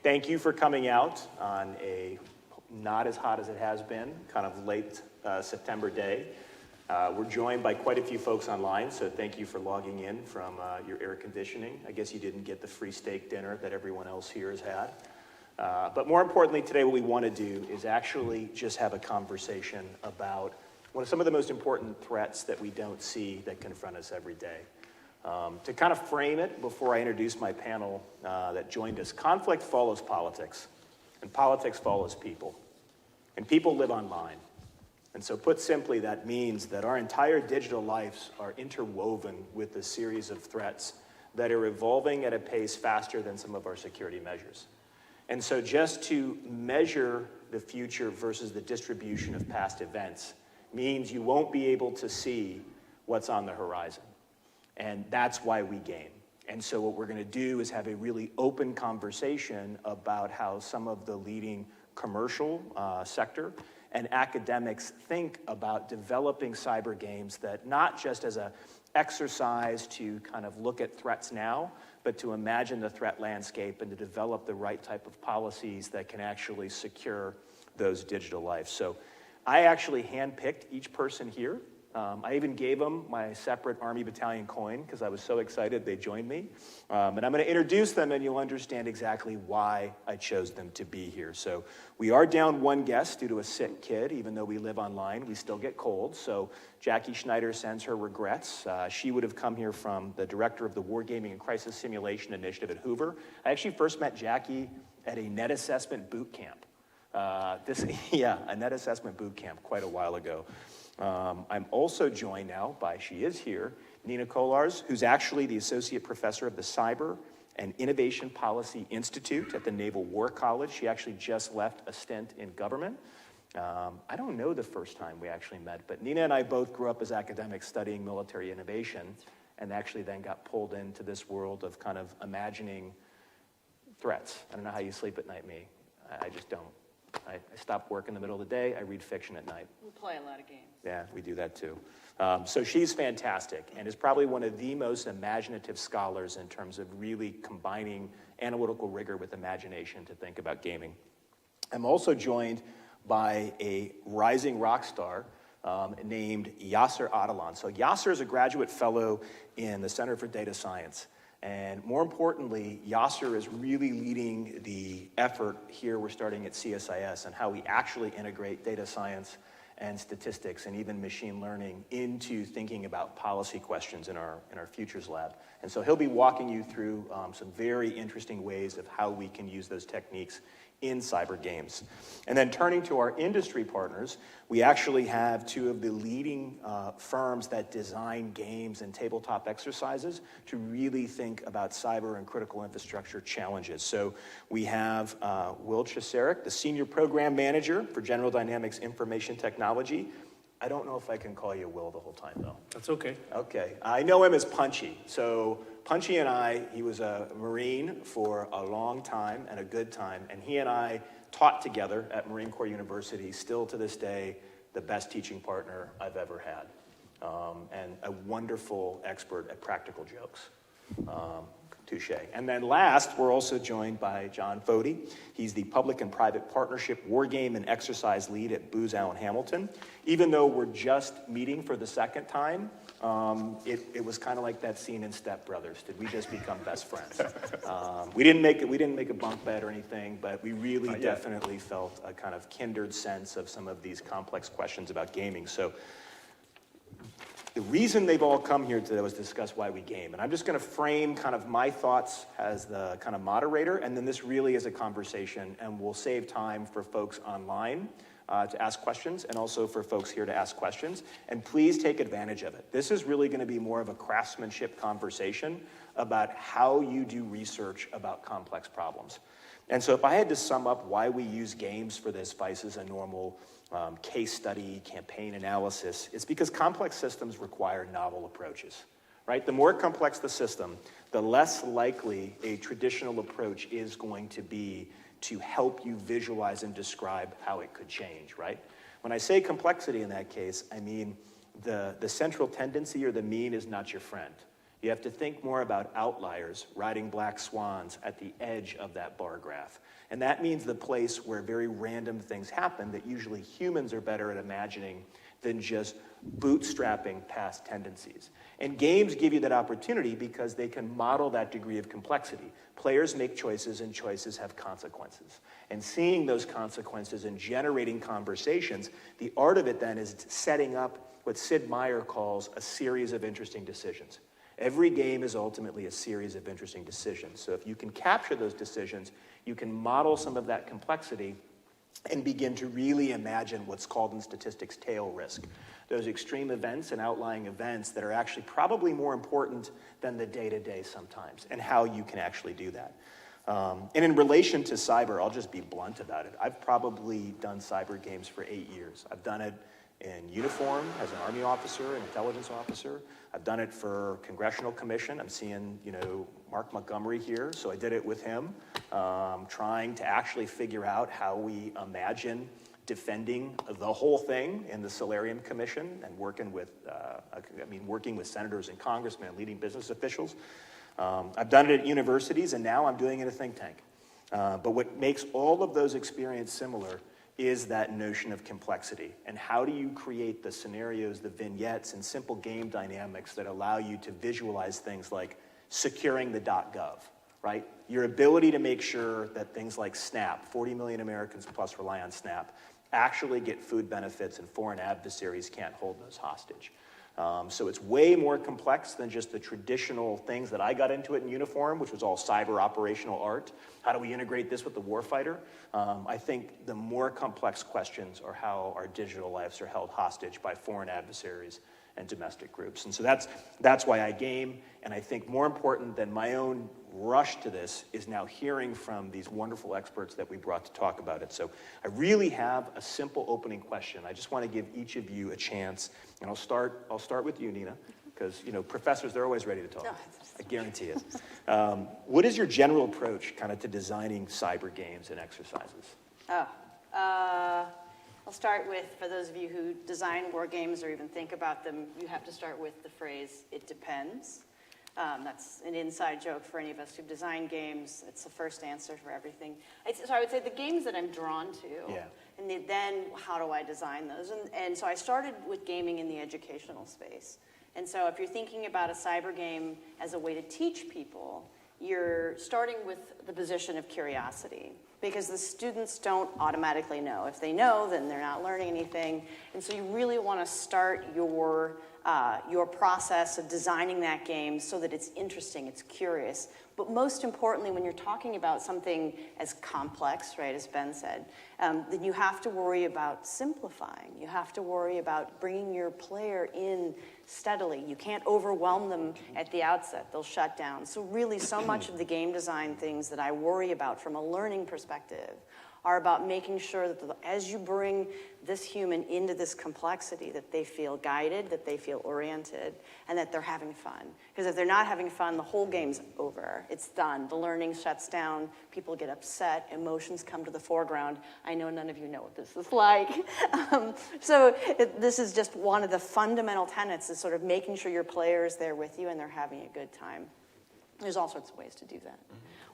Thank you for coming out on a not as hot as it has been, kind of late September day. We're joined by quite a few folks online, so thank you for logging in from your air conditioning. I guess you didn't get the free steak dinner that everyone else here has had. But more importantly, today what we want to do is actually just have a conversation about some of the most important threats that we don't see that confront us every day. To kind of frame it, before I introduce my panel that joined us, conflict follows politics, and politics follows people, and people live online. And so put simply, that means that our entire digital lives are interwoven with a series of threats that are evolving at a pace faster than some of our security measures. And so just to measure the future versus the distribution of past events means you won't be able to see what's on the horizon. And that's why we game. And so what we're going to do is have a really open conversation about how some of the leading commercial sector and academics think about developing cyber games that not just as an exercise to kind of look at threats now, but to imagine the threat landscape and to develop the right type of policies that can actually secure those digital lives. So I actually handpicked each person here. I even gave them my separate Army Battalion coin because I was so excited they joined me. And I'm going to introduce them and you'll understand exactly why I chose them to be here. So we are down one guest due to a sick kid. Even though we live online, we still get colds. So Jacquelyn Schneider sends her regrets. She would have come here from the director of the Wargaming and Crisis Simulation Initiative at Hoover. I actually first met Jackie at a net assessment boot camp. A net assessment boot camp quite a while ago. I'm also joined now by, she is here, Nina Kollars, who's actually the Associate Professor of the Cyber and Innovation Policy Institute at the Naval War College. She actually just left a stint in government. I don't know the first time we actually met, but Nina and I both grew up as academics studying military innovation and actually then got pulled into this world of kind of imagining threats. I don't know how you sleep at night, me. I just don't. I stop work in the middle of the day. I read fiction at night. We play a lot of games. Yeah, we do that too. So she's fantastic and is probably one of the most imaginative scholars in terms of really combining analytical rigor with imagination to think about gaming. I'm also joined by a rising rock star named Yasir Atalan. So Yasir is a graduate fellow in the Center for Data Science. And more importantly, Yasir is really leading the effort here we're starting at CSIS and how we actually integrate data science and statistics and even machine learning into thinking about policy questions in our futures lab. And so he'll be walking you through some very interesting ways of how we can use those techniques in cyber games. And then turning to our industry partners, we actually have two of the leading firms that design games and tabletop exercises to really think about cyber and critical infrastructure challenges. So we have Will Cheserick, the Senior Program Manager for General Dynamics Information Technology. I don't know if I can call you Will the whole time, though. That's okay. Okay. I know him as Punchy. So Punchy and I, he was a Marine for a long time and a good time, and he and I taught together at Marine Corps University, still to this day, the best teaching partner I've ever had, and a wonderful expert at practical jokes. Touche. And then last, we're also joined by John Fody. He's the Public and Private Partnership Wargame and Exercise Lead at Booz Allen Hamilton. Even though we're just meeting for the second time, it was kind of like that scene in Step Brothers. Did we just become best friends? We didn't make a bunk bed or anything, but we really definitely felt a kind of kindred sense of some of these complex questions about gaming. So the reason they've all come here today was to discuss why we game. And I'm just going to frame kind of my thoughts as the kind of moderator, and then this really is a conversation, and we'll save time for folks online to ask questions, and also for folks here to ask questions. And please take advantage of it. This is really going to be more of a craftsmanship conversation about how you do research about complex problems. And so if I had to sum up why we use games for this versus a normal case study, campaign analysis, it's because complex systems require novel approaches, right? The more complex the system, the less likely a traditional approach is going to be to help you visualize and describe how it could change, right? When I say complexity in that case, I mean the central tendency or the mean is not your friend. You have to think more about outliers, riding black swans at the edge of that bar graph. And that means the place where very random things happen that usually humans are better at imagining than just bootstrapping past tendencies. And games give you that opportunity because they can model that degree of complexity. Players make choices, and choices have consequences. And seeing those consequences and generating conversations, the art of it then is setting up what Sid Meier calls a series of interesting decisions. Every game is ultimately a series of interesting decisions. So if you can capture those decisions, you can model some of that complexity and begin to really imagine what's called in statistics tail risk. Those extreme events and outlying events that are actually probably more important than the day-to-day sometimes, and how you can actually do that. And in relation to cyber, I'll just be blunt about it. I've probably done cyber games for 8 years. I've done it in uniform as an Army officer, an intelligence officer. I've done it for Congressional Commission. I'm seeing, Mark Montgomery here, so I did it with him, trying to actually figure out how we imagine defending the whole thing in the Solarium Commission, and working with senators and congressmen and leading business officials. I've done it at universities, and now I'm doing it at a think tank. But what makes all of those experiences similar is that notion of complexity. And how do you create the scenarios, the vignettes, and simple game dynamics that allow you to visualize things like securing the .gov, right? Your ability to make sure that things like SNAP, 40 million Americans plus rely on SNAP, actually get food benefits, and foreign adversaries can't hold those hostage. So it's way more complex than just the traditional things that I got into it in uniform, which was all cyber operational art. How do we integrate this with the warfighter? I think the more complex questions are how our digital lives are held hostage by foreign adversaries and domestic groups. And so that's why I game. And I think more important than my own rush to this is now hearing from these wonderful experts that we brought to talk about it. So I really have a simple opening question. I just want to give each of you a chance, and I'll start with you, Nina, because professors, they're always ready to talk. I guarantee it. What is your general approach kind of to designing cyber games and exercises? I'll start with, for those of you who design war games or even think about them, you have to start with the phrase, "it depends." That's an inside joke for any of us who design games. It's the first answer for everything. So I would say the games that I'm drawn to, and then how do I design those? And so I started with gaming in the educational space. And so if you're thinking about a cyber game as a way to teach people, you're starting with the position of curiosity, because the students don't automatically know. If they know, then they're not learning anything. And so you really want to start your process of designing that game so that it's interesting, it's curious. But most importantly, when you're talking about something as complex, right, as Ben said, then you have to worry about simplifying. You have to worry about bringing your player in steadily. You can't overwhelm them at the outset. They'll shut down. So really, so much of the game design things that I worry about from a learning perspective are about making sure that as you bring this human into this complexity, that they feel guided, that they feel oriented, and that they're having fun. Because if they're not having fun, the whole game's over. It's done. The learning shuts down. People get upset. Emotions come to the foreground. I know none of you know what this is like. This is just one of the fundamental tenets, is sort of making sure your player is there with you and they're having a good time. There's all sorts of ways to do that.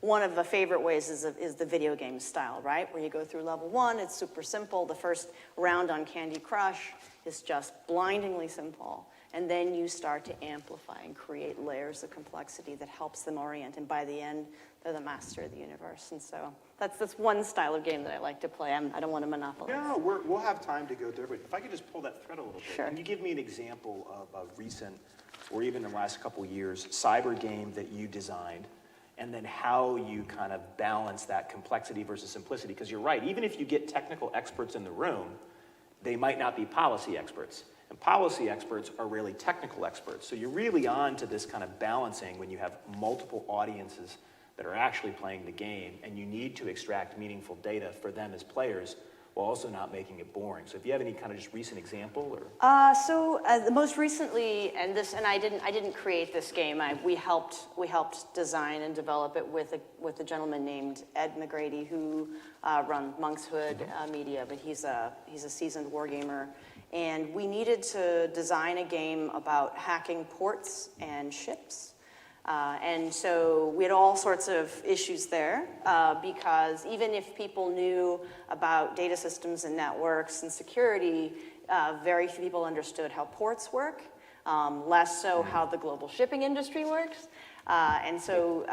One of the favorite ways is the video game style, right? Where you go through level 1, it's super simple. The first round on Candy Crush is just blindingly simple. And then you start to amplify and create layers of complexity that helps them orient. And by the end, they're the master of the universe. And so that's one style of game that I like to play. I don't want to monopolize. No, we'll have time to go through it. If I could just pull that thread a little bit. Sure. Can you give me an example of a recent, or even in the last couple of years, cyber game that you designed, and then how you kind of balance that complexity versus simplicity? Because you're right, even if you get technical experts in the room, they might not be policy experts. And policy experts are really technical experts. So you're really on to this kind of balancing when you have multiple audiences that are actually playing the game, and you need to extract meaningful data for them as players, while also not making it boring. So if you have any kind of just recent example, or the most recently, and I didn't create this game. We helped design and develop it with a gentleman named Ed McGrady, who runs Monkshood Media, but he's a seasoned wargamer, and we needed to design a game about hacking ports and ships. And so we had all sorts of issues there because even if people knew about data systems and networks and security, very few people understood how ports work, less so how the global shipping industry works. And so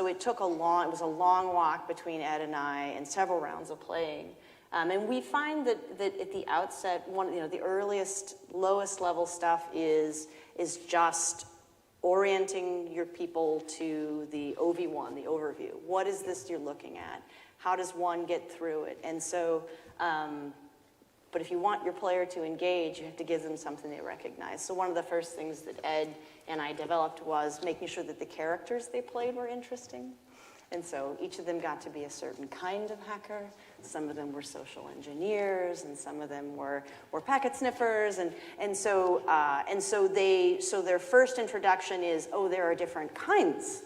it took it was a long walk between Ed and I and several rounds of playing. And we find that at the outset, the earliest, lowest level stuff is just orienting your people to the OV1, the overview. What is this you're looking at? How does one get through it? And so, but if you want your player to engage, you have to give them something they recognize. So one of the first things that Ed and I developed was making sure that the characters they played were interesting. And so each of them got to be a certain kind of hacker. Some of them were social engineers, and some of them were packet sniffers. And so their first introduction is, oh, there are different kinds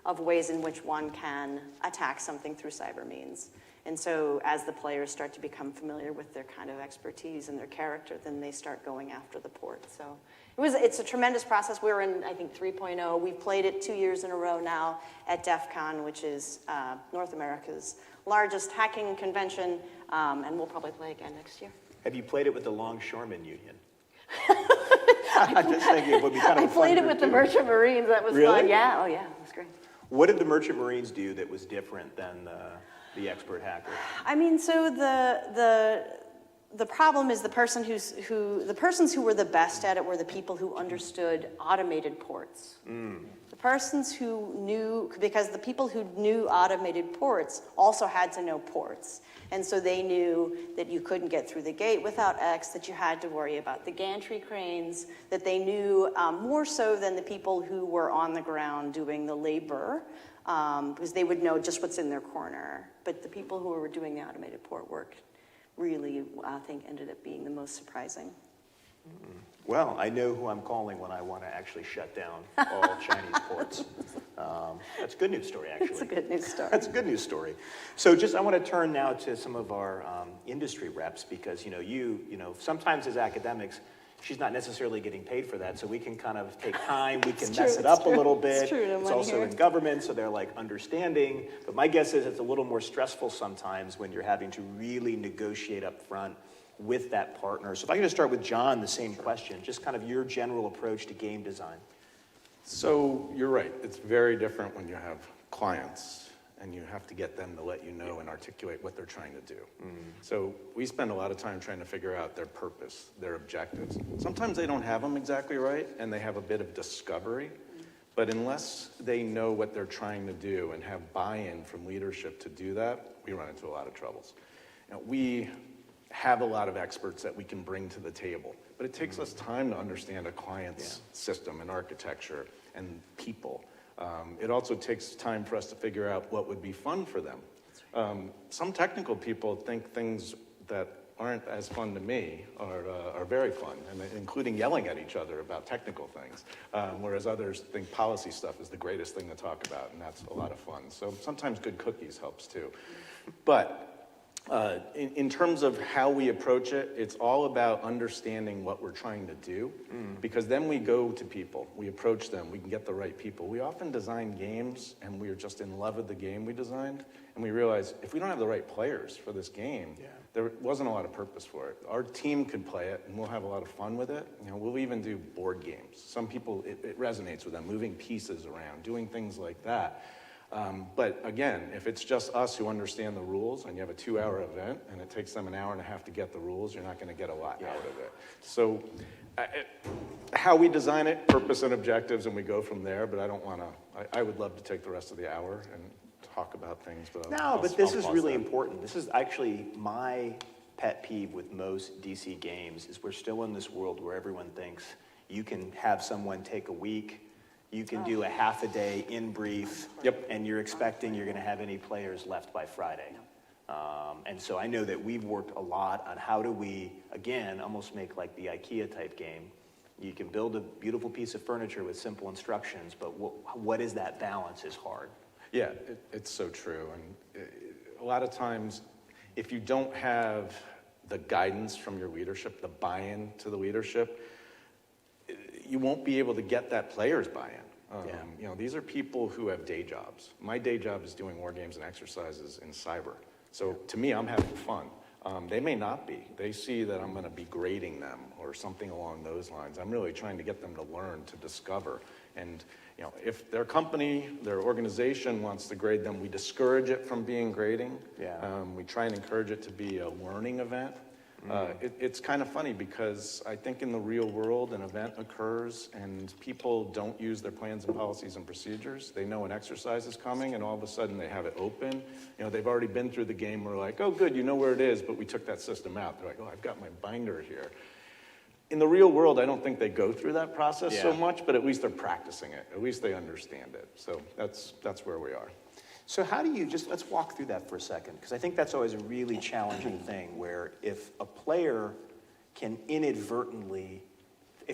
of ways in which one can attack something through cyber means. And so as the players start to become familiar with their kind of expertise and their character, then they start going after the port. So it's a tremendous process. We're in, I think, 3.0. We've played it 2 years in a row now at DEF CON, which is North America's largest hacking convention, and we'll probably play again next year. Have you played it with the Longshoremen Union? I'm just thinking it would be kind of I played it with the Merchant Marines. That was Really? fun. Yeah, oh yeah, it was great. What did the Merchant Marines do that was different than the expert hacker? I mean, so the problem is the persons who were the best at it were the people who understood automated ports. The persons who knew, because the people who knew automated ports also had to know ports. And so they knew that you couldn't get through the gate without X, that you had to worry about the gantry cranes, that they knew more so than the people who were on the ground doing the labor, because they would know just what's in their corner. But the people who were doing the automated port work really, I think, ended up being the most surprising. Well, I know who I'm calling when I want to actually shut down all Chinese ports. That's a good news story, actually. It's a good news story. That's a good news story. So I want to turn now to some of our industry reps, because, sometimes as academics, she's not necessarily getting paid for that, so we can kind of take time, we can mess it up a little bit. It's true, no It's money also here. in government, so they're like understanding. But my guess is it's a little more stressful sometimes when you're having to really negotiate up front with that partner. So if I can just start with John, the same question, just kind of your general approach to game design. So you're right, it's very different when you have clients and you have to get them to let you know and articulate what they're trying to do. So we spend a lot of time trying to figure out their purpose, their objectives. Sometimes they don't have them exactly right and they have a bit of discovery, but unless they know what they're trying to do and have buy-in from leadership to do that, we run into a lot of troubles. We have a lot of experts that we can bring to the table, but it takes us time to understand a client's system and architecture and people. It also takes time for us to figure out what would be fun for them. Some technical people think things that aren't as fun to me are very fun, and including yelling at each other about technical things, whereas others think policy stuff is the greatest thing to talk about, and that's a lot of fun. So sometimes good cookies helps too. But in terms of how we approach it, it's all about understanding what we're trying to do, because then we go to people, we approach them, we can get the right people. We often design games and we're just in love with the game we designed, and we realize if we don't have the right players for this game, there wasn't a lot of purpose for it. Our team could play it and we'll have a lot of fun with it. We'll even do board games. Some people, it resonates with them, moving pieces around, doing things like that. But again, if it's just us who understand the rules and you have a 2-hour event and it takes them an hour and a half to get the rules, you're not going to get a lot out of it. So how we design it, purpose and objectives, and we go from there, but I would love to take the rest of the hour and talk about things. But But this is really important. This is actually my pet peeve with most DC games, is we're still in this world where everyone thinks you can have someone take a week, you can do a half a day in brief, and you're expecting you're going to have any players left by Friday. And so I know that we've worked a lot on how do we, again, almost make like the IKEA type game. You can build a beautiful piece of furniture with simple instructions, but what is that balance is hard. Yeah, it's so true. And a lot of times, if you don't have the guidance from your leadership, the buy-in to the leadership, you won't be able to get that player's buy-in. Yeah. You know, these are people who have day jobs. My day job is doing war games and exercises in cyber. So to me, I'm having fun. They may not be. They see that I'm going to be grading them or something along those lines. I'm really trying to get them to learn, to discover. And you know, if their company, their organization wants to grade them, we discourage it from being grading. Yeah. We try and encourage it to be a learning event. It's kind of funny because I think in the real world an event occurs and people don't use their plans and policies and procedures. They know an exercise is coming and all of a sudden they have it open. You know, they've already been through the game. We're like, oh good, you know where it is, but we took that system out. They're like, oh, I've got my binder here. In the real world, I don't think they go through that process so much, but at least they're practicing it. At least they understand it. So that's where we are. So how do you, let's walk through that for a second, because I think that's always a really challenging thing, where if a player can inadvertently,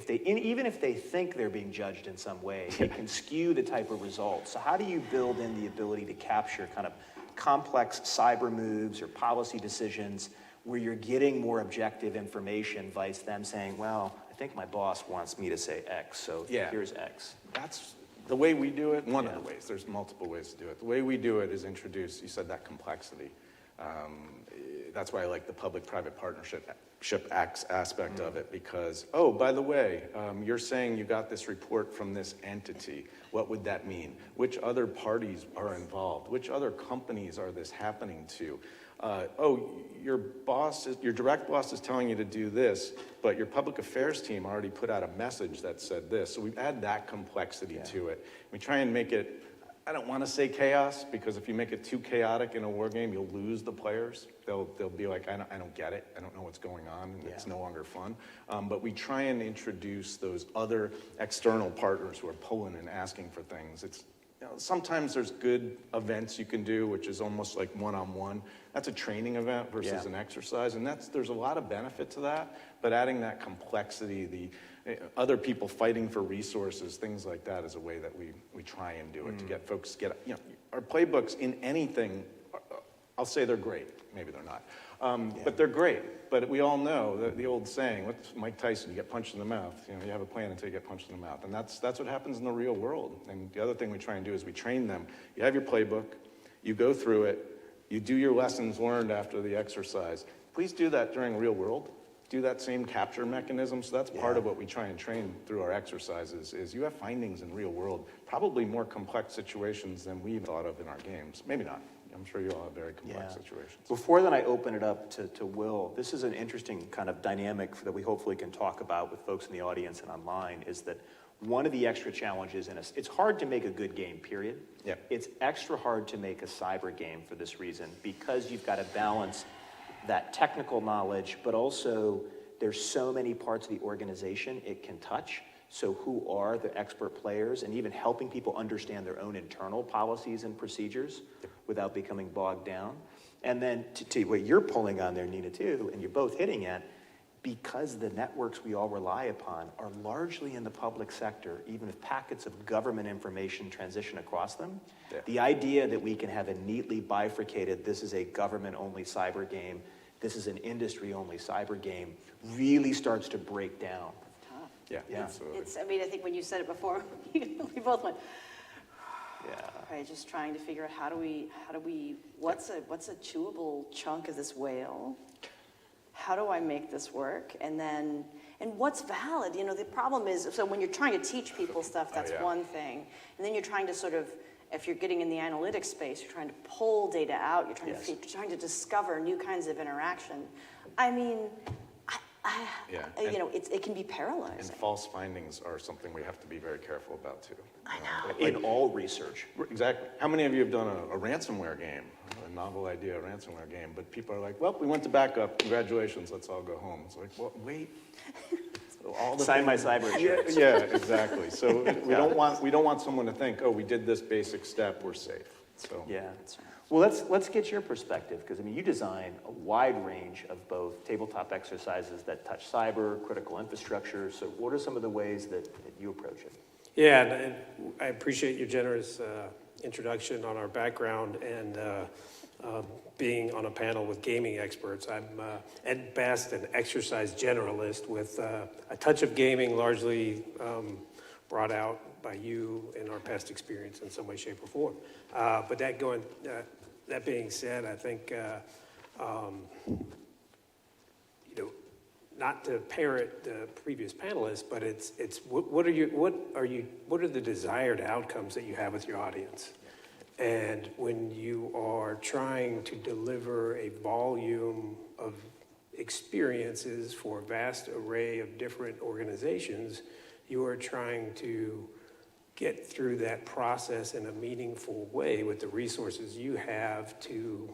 even if they think they're being judged in some way, it can skew the type of results. So how do you build in the ability to capture kind of complex cyber moves or policy decisions where you're getting more objective information, vice them saying, well, I think my boss wants me to say X, so here's X. That's the way we do it. One of the ways, there's multiple ways to do it. The way we do it is introduce, you said that complexity. That's why I like the public-private partnership aspect of it, because, oh, by the way, you're saying you got this report from this entity. What would that mean? Which other parties are involved? Which other companies are this happening to? Oh, your direct boss is telling you to do this, but your public affairs team already put out a message that said this. So we add that complexity to it. We try and make it, I don't want to say chaos, because if you make it too chaotic in a war game, you'll lose the players. They'll be like, I don't get it. I don't know what's going on, and it's no longer fun. But we try and introduce those other external partners who are pulling and asking for things. You know, sometimes there's good events you can do, which is almost like one-on-one. That's a training event versus an exercise, and there's a lot of benefit to that, but adding that complexity, the other people fighting for resources, things like that is a way that we try and do it to get folks to get, you know, our playbooks in anything, I'll say they're great, maybe they're not, but they're great. But we all know the old saying, what's Mike Tyson, you get punched in the mouth. You know, you have a plan until you get punched in the mouth. And that's what happens in the real world. And the other thing we try and do is we train them. You have your playbook, you go through it, you do your lessons learned after the exercise. Please do that during real world. Do that same capture mechanism. So that's part of what we try and train through our exercises is you have findings in real world, probably more complex situations than we've thought of in our games. Maybe not. I'm sure you all have very complex situations. Before then I open it up to Will, this is an interesting kind of dynamic that we hopefully can talk about with folks in the audience and online, is that one of the extra challenges in it's hard to make a good game, period. Yep. It's extra hard to make a cyber game for this reason, because you've got to balance that technical knowledge, but also there's so many parts of the organization it can touch. So who are the expert players, and even helping people understand their own internal policies and procedures without becoming bogged down. And then to what you're pulling on there, Nina, too, and you're both hitting at, because the networks we all rely upon are largely in the public sector, even if packets of government information transition across them, the idea that we can have a neatly bifurcated, this is a government-only cyber game, this is an industry-only cyber game, really starts to break down. Yeah, absolutely. I mean, I think when you said it before, we both went, Yeah. right, just trying to figure out how do we, what's a chewable chunk of this whale? How do I make this work? And what's valid? You know, the problem is, so when you're trying to teach people stuff, that's one thing. And then you're trying to sort of, if you're getting in the analytics space, you're trying to pull data out, you're trying to discover new kinds of interaction. I mean, you know, it can be paralyzing. And false findings are something we have to be very careful about too. I know. In all research. Exactly. How many of you have done a ransomware game, a novel idea ransomware game, but people are like, well, we went to backup, congratulations, let's all go home. It's like, well, wait. Sign my cyber insurance. Yeah, exactly. So we don't want someone to think, oh, we did this basic step, we're safe. So Yeah. Well, let's get your perspective, because I mean, you design a wide range of both tabletop exercises that touch cyber, critical infrastructure. So what are some of the ways that you approach it? Yeah, and I appreciate your generous introduction on our background and being on a panel with gaming experts. I'm at best an exercise generalist with a touch of gaming, largely brought out by you and our past experience in some way, shape, or form. But that being said, I think, not to parrot the previous panelists, but it's what are the desired outcomes that you have with your audience? And when you are trying to deliver a volume of experiences for a vast array of different organizations, you are trying to get through that process in a meaningful way with the resources you have to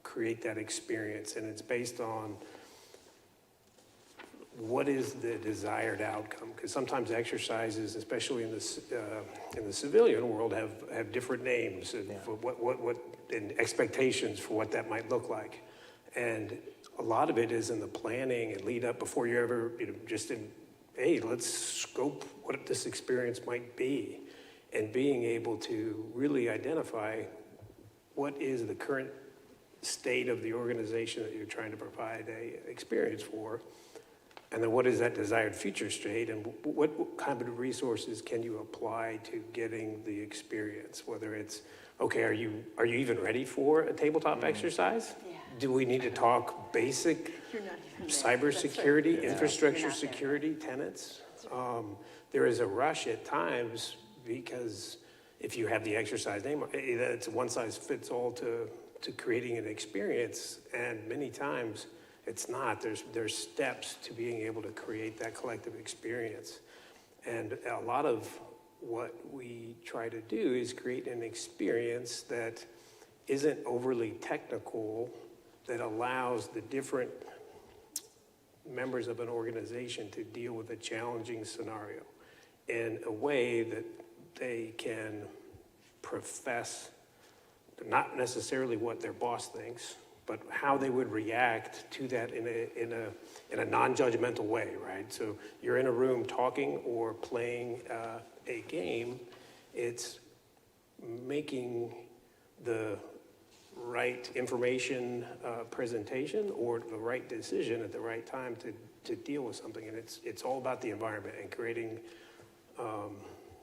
create that experience. And it's based on what is the desired outcome? Because sometimes exercises, especially in the civilian world, have different names and for what and expectations for what that might look like. And a lot of it is in the planning and lead up before you ever, hey, let's scope what this experience might be, and being able to really identify what is the current state of the organization that you're trying to provide a experience for. And then what is that desired future state, and what kind of resources can you apply to getting the experience? Whether it's, okay, are you even ready for a tabletop exercise? Yeah. Do we need to talk basic You're not even there. cybersecurity, That's right. infrastructure You're not there. security tenets? There is a rush at times because if you have the exercise name, it's one size fits all to creating an experience, and many times it's not. There's steps to being able to create that collective experience. And a lot of what we try to do is create an experience that isn't overly technical, that allows the different members of an organization to deal with a challenging scenario in a way that they can profess not necessarily what their boss thinks, but how they would react to that in a non-judgmental way, right? So you're in a room talking or playing a game. It's making the right information presentation or the right decision at the right time to deal with something, and it's all about the environment and creating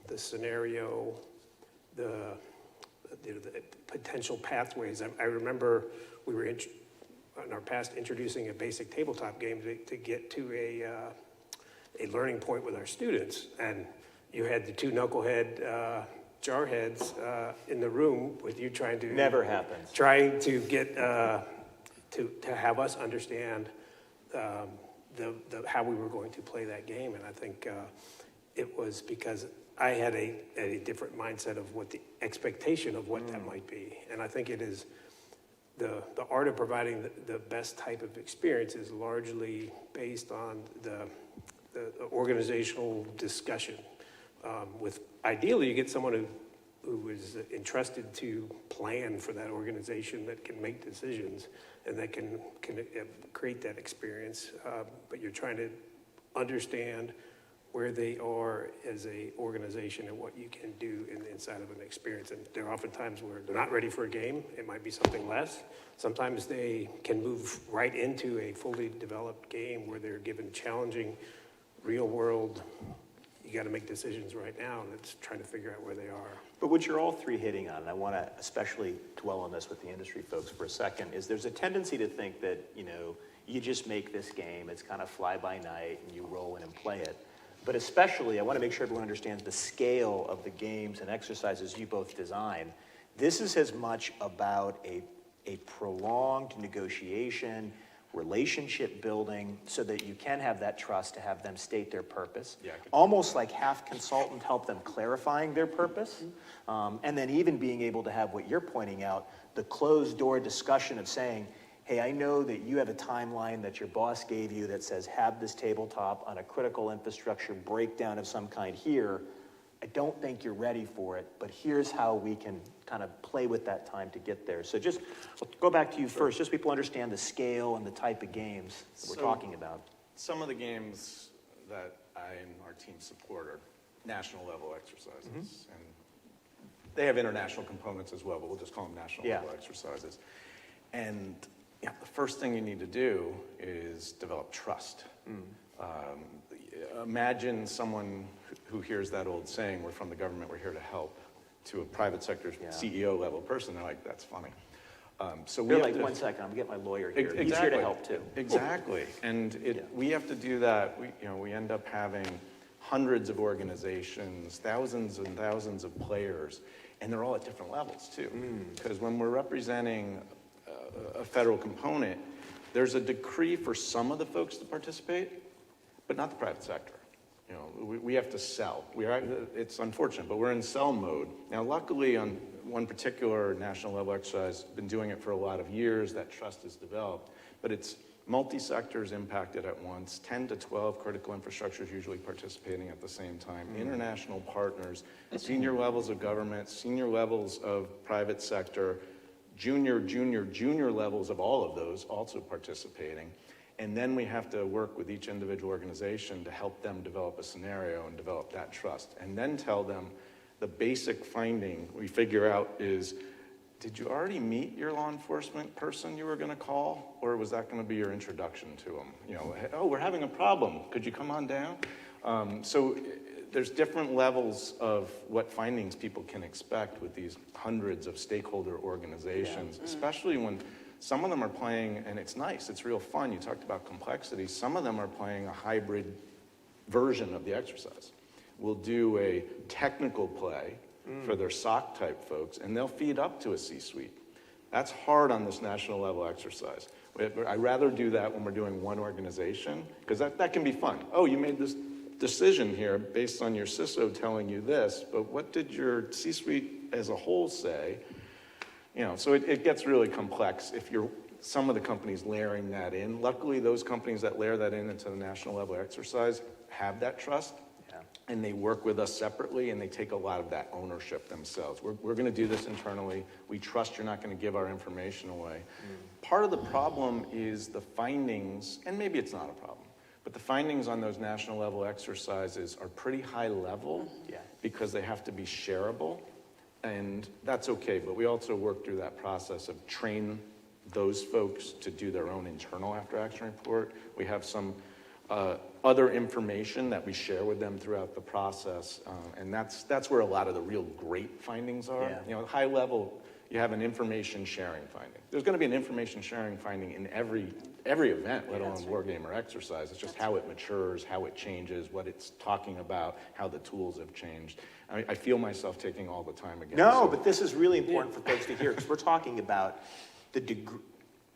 the scenario, the potential pathways. I remember we were in our past introducing a basic tabletop game to get to a learning point with our students, and you had the two knucklehead jarheads in the room with you trying to trying to get to have us understand how we were going to play that game. And I think it was because I had a different mindset of what the expectation of what that might be. And I think it is the art of providing the best type of experience is largely based on the organizational discussion. With ideally, you get someone who is entrusted to plan for that organization, that can make decisions and that can create that experience. But you're trying to understand where they are as a organization and what you can do inside of an experience. And there are often times where they're not ready for a game. It might be something less. Sometimes they can move right into a fully developed game where they're given challenging real world, you got to make decisions right now, and it's trying to figure out where they are. But what you're all three hitting on, and I want to especially dwell on this with the industry folks for a second, is there's a tendency to think that, you just make this game, it's kind of fly by night, and you roll in and play it. But especially, I want to make sure everyone understands the scale of the games and exercises you both design. This is as much about a prolonged negotiation, relationship building, so that you can have that trust to have them state their purpose. Yeah, almost like half consultant, help them clarifying their purpose. And then even being able to have what you're pointing out, the closed door discussion of saying, hey, I know that you have a timeline that your boss gave you that says have this tabletop on a critical infrastructure breakdown of some kind here. I don't think you're ready for it, but here's how we can kind of play with that time to get there. So just I'll go back to you first, just so people understand the scale and the type of games that we're talking about. Some of the games that I and our team support are national level exercises. And they have international components as well, but we'll just call them national level exercises. And the first thing you need to do is develop trust. Imagine someone who hears that old saying, we're from the government, we're here to help, to a private sector CEO level person, they're like, that's funny. So we They're have like, to, 1 second, I'm getting my lawyer here. Exactly. He's here to help too. Exactly, and we have to do that. We end up having hundreds of organizations, thousands and thousands of players, and they're all at different levels too. Because when we're representing a federal component, there's a decree for some of the folks to participate, but not the private sector. We have to sell. It's unfortunate, but we're in sell mode. Now, luckily, on one particular national level exercise, been doing it for a lot of years, that trust is developed, but it's multi-sectors impacted at once, 10 to 12 critical infrastructures usually participating at the same time, international partners, senior levels of government, senior levels of private sector, junior levels of all of those also participating. And then we have to work with each individual organization to help them develop a scenario and develop that trust. And then tell them the basic finding we figure out is, did you already meet your law enforcement person you were going to call? Or was that going to be your introduction to them? Oh, we're having a problem. Could you come on down? So there's different levels of what findings people can expect with these hundreds of stakeholder organizations, especially when some of them are playing, and it's nice, it's real fun. You talked about complexity. Some of them are playing a hybrid version of the exercise. We'll do a technical play for their SOC type folks, and they'll feed up to a C-suite. That's hard on this national level exercise. I'd rather do that when we're doing one organization, because that can be fun. Oh, you made this decision here based on your CISO telling you this, but what did your C-suite as a whole say? So it gets really complex if you're some of the companies layering that in. Luckily, those companies that layer that into the national level exercise have that trust, and they work with us separately, and they take a lot of that ownership themselves. We're going to do this internally. We trust you're not going to give our information away. Part of the problem is the findings, and maybe it's not a problem, but the findings on those national level exercises are pretty high level because they have to be shareable. And that's okay, but we also work through that process of train those folks to do their own internal after-action report. We have some other information that we share with them throughout the process, and that's where a lot of the real great findings are. High level, you have an information sharing finding. There's going to be an information sharing finding in every event, let alone war game or exercise. It's just how it matures, how it changes, what it's talking about, how the tools have changed. I feel myself taking all the time again. No, but this is really important for folks to hear, because we're talking about the degree.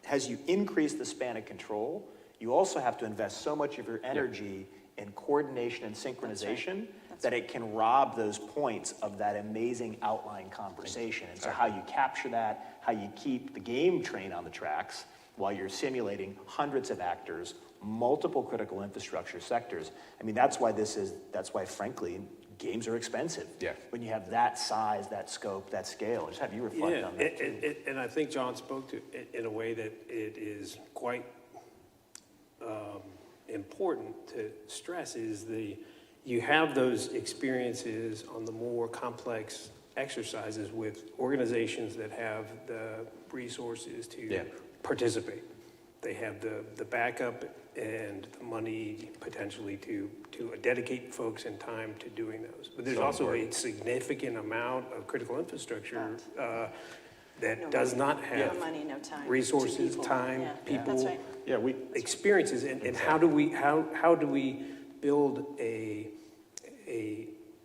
As you increase the span of control, you also have to invest so much of your energy in coordination and synchronization that it can rob those points of that amazing outline conversation. And so how you capture that, how you keep the game train on the tracks while you're simulating hundreds of actors, multiple critical infrastructure sectors. I mean, that's why, frankly, games are expensive. When you have that size, that scope, that scale. Just have you reflect on that too. And I think John spoke to it in a way that it is quite important to stress is you have those experiences on the more complex exercises with organizations that have the resources to participate. They have the backup and the money potentially to dedicate folks and time to doing those. But there's also a significant amount of critical infrastructure that does not have no money, no time, resources, time, people, that's right. experiences, and how do we build a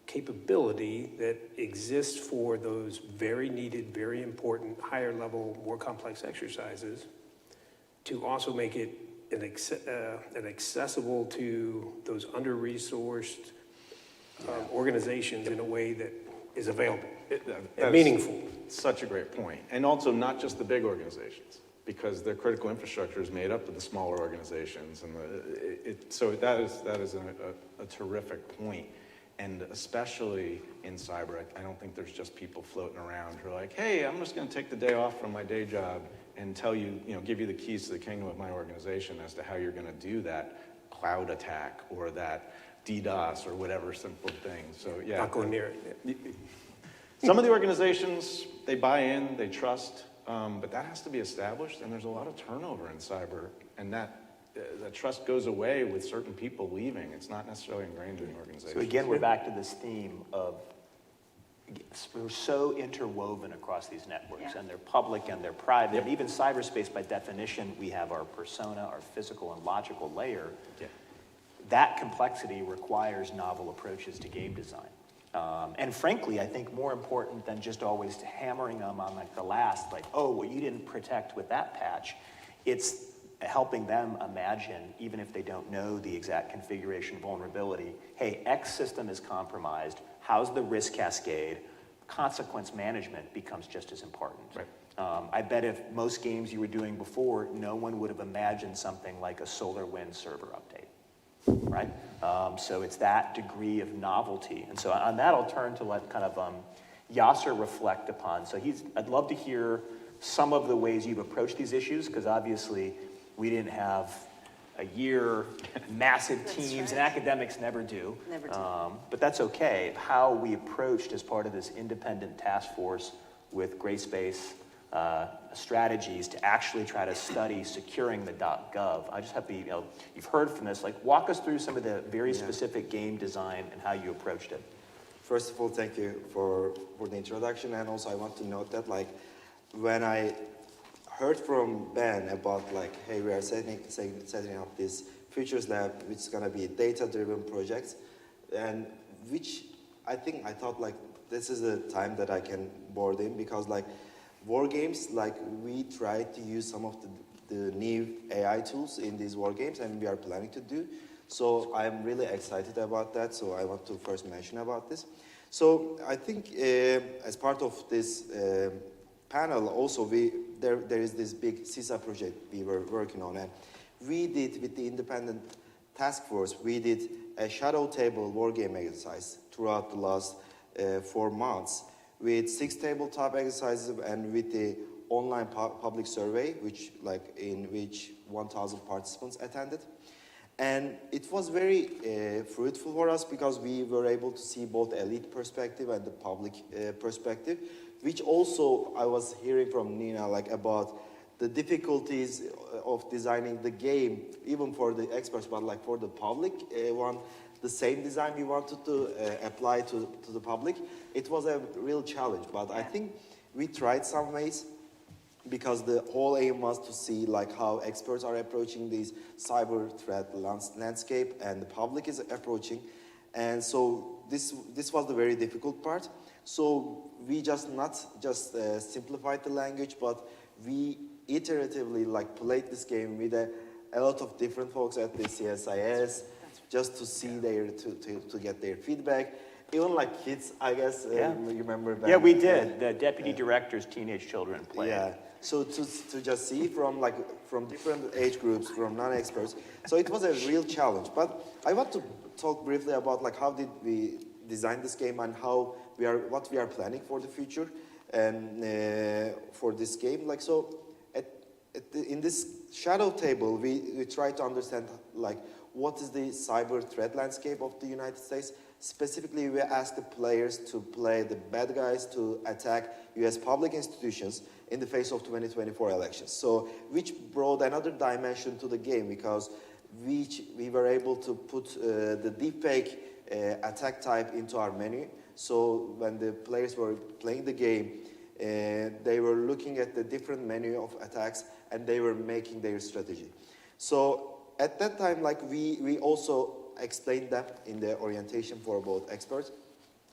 capability that exists for those very needed, very important, higher level, more complex exercises, to also make it an accessible to those under-resourced organizations in a way that is available and meaningful. Such a great point. And also not just the big organizations, because their critical infrastructure is made up of the smaller organizations. And so that is a terrific point. And especially in cyber, I don't think there's just people floating around who are like, hey, I'm just going to take the day off from my day job and tell you, give you the keys to the kingdom of my organization as to how you're going to do that cloud attack or that DDoS or whatever simple thing. So yeah. Not going near it. Some of the organizations, they buy in, they trust, but that has to be established, and there's a lot of turnover in cyber, and that that trust goes away with certain people leaving. It's not necessarily ingrained in the organization. So again, we're back to this theme of we're so interwoven across these networks, Yeah. and they're public and they're private. And even cyberspace, by definition, we have our persona, our physical and logical layer. Yeah. That complexity requires novel approaches to game design. And frankly, I think more important than just always hammering them on like the last, like, oh, well, you didn't protect with that patch. It's helping them imagine, even if they don't know the exact configuration vulnerability, hey, X system is compromised. How's the risk cascade? Consequence management becomes just as important. Right. I bet if most games you were doing before, no one would have imagined something like a SolarWinds server update, right? So it's that degree of novelty. And so on that, I'll turn to let kind of Yasir reflect upon. So I'd love to hear some of the ways you've approached these issues, because obviously we didn't have a year, massive That's teams, right. and academics never do. Never do. But that's okay. How we approached as part of this independent task force with Grayspace strategies to actually try to study securing the .gov. I just have to, you've heard from this, like walk us through some of the very specific game design and how you approached it. First of all, thank you for the introduction, and also I want to note that like when I heard from Ben about like, hey, we are setting up this Futures Lab, which is gonna be data-driven projects, and which I thought like this is the time that I can board in, because like war games, like we try to use some of the new AI tools in these war games, and we are planning to do. So I'm really excited about that. So I want to first mention about this. So I think as part of this panel, also there is this big CSIS project we were working on, and we did with the independent task force, we did a shadow table war game exercise throughout the last 4 months with 6 tabletop exercises and with the online public survey, in which 1,000 participants attended. And it was very fruitful for us, because we were able to see both elite perspective and the public perspective, which also I was hearing from Nina like about the difficulties of designing the game, even for the experts, but like for the public one, the same design we wanted to apply to the public. It was a real challenge, but I think we tried some ways, because the whole aim was to see like how experts are approaching these cyber threat landscape and the public is approaching. And so this was the very difficult part. So we not just simplified the language, but we iteratively like played this game with a lot of different folks at the CSIS, just to see to get their feedback. Even like kids, I guess, you remember that? Yeah, we did. The deputy director's teenage children played. Yeah, so to just see from different age groups, from non-experts. So it was a real challenge. But I want to talk briefly about like how did we design this game and what we are planning for the future and for this game. Like so, in this shadow table, we try to understand like what is the cyber threat landscape of the United States. Specifically, we asked the players to play the bad guys to attack U.S. public institutions in the face of 2024 elections. So, which brought another dimension to the game, because we were able to put the deepfake attack type into our menu. So when the players were playing the game, they were looking at the different menu of attacks and they were making their strategy. So at that time, like we also explained that in the orientation for both experts,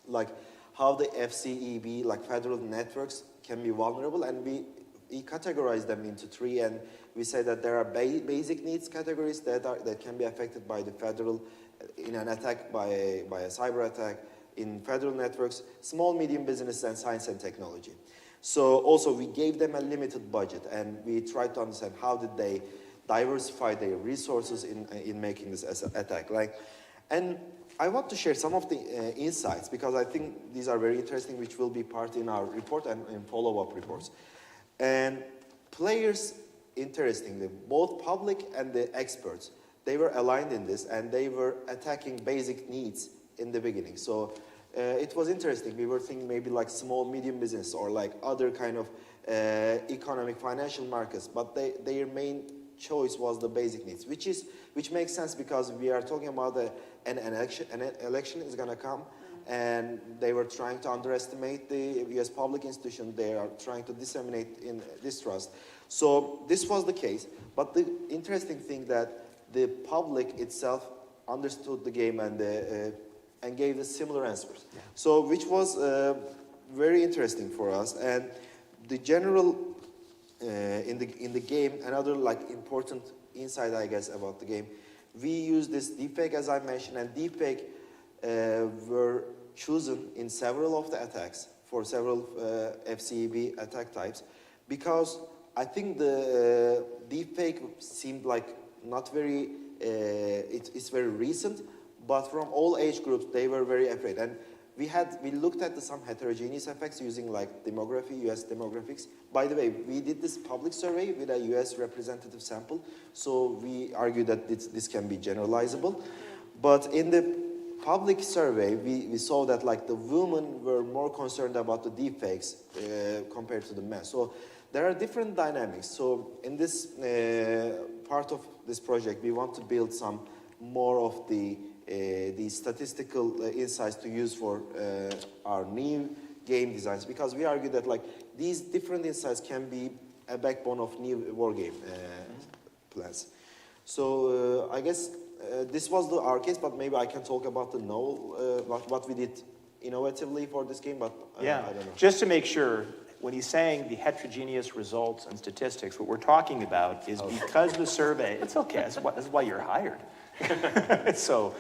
like how the FCEB, like federal networks, can be vulnerable, and we categorize them into 3, and we say that there are basic needs categories that can be affected by the federal, in an attack by a cyber attack, in federal networks, small, medium business, and science and technology. So also we gave them a limited budget, and we tried to understand how did they diversify their resources in making this attack. And I want to share some of the insights, because I think these are very interesting, which will be part in our report and in follow-up reports. And players, interestingly, both public and the experts, they were aligned in this, and they were attacking basic needs in the beginning. So it was interesting. We were thinking maybe like small, medium business or like other kind of economic, financial markets, but their main choice was the basic needs, which makes sense because we are talking about an election is going to come, and they were trying to underestimate the U.S. public institution. They are trying to disseminate in distrust. So this was the case. But the interesting thing that the public itself understood the game and gave the similar answers. Yeah. So which was very interesting for us. And the general in the game, another like important insight I guess about the game, we use this deepfake as I mentioned, and deepfake were chosen in several of the attacks for several FCEB attack types, because I think the deepfake seemed like not very, it's very recent, but from all age groups, they were very afraid. And we looked at some heterogeneous effects using like demography, US demographics. By the way, we did this public survey with a US representative sample, so we argue that this can be generalizable. But in the public survey, we saw that like the women were more concerned about the deepfakes compared to the men. So there are different dynamics. So in this part of this project, we want to build some more of the statistical insights to use for our new game designs, because we argue that like these different insights can be a backbone of new wargame plans. So I guess this was our case, but maybe I can talk about the what we did innovatively for this game, but yeah. I don't know. Just to make sure, when he's saying the heterogeneous results and statistics, what we're talking about is because the survey, it's okay, that's why you're hired. So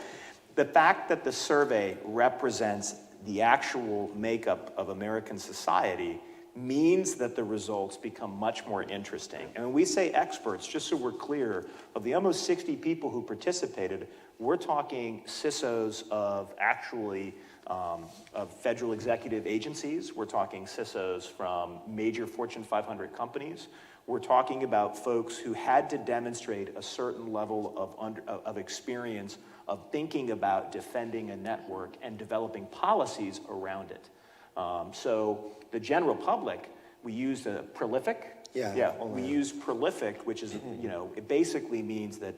the fact that the survey represents the actual makeup of American society means that the results become much more interesting. And when we say experts, just so we're clear, of the almost 60 people who participated, we're talking CISOs of actually of federal executive agencies. We're talking CISOs from major Fortune 500 companies. We're talking about folks who had to demonstrate a certain level of experience of thinking about defending a network and developing policies around it. So the general public, we used a prolific. We use prolific, which is, it basically means that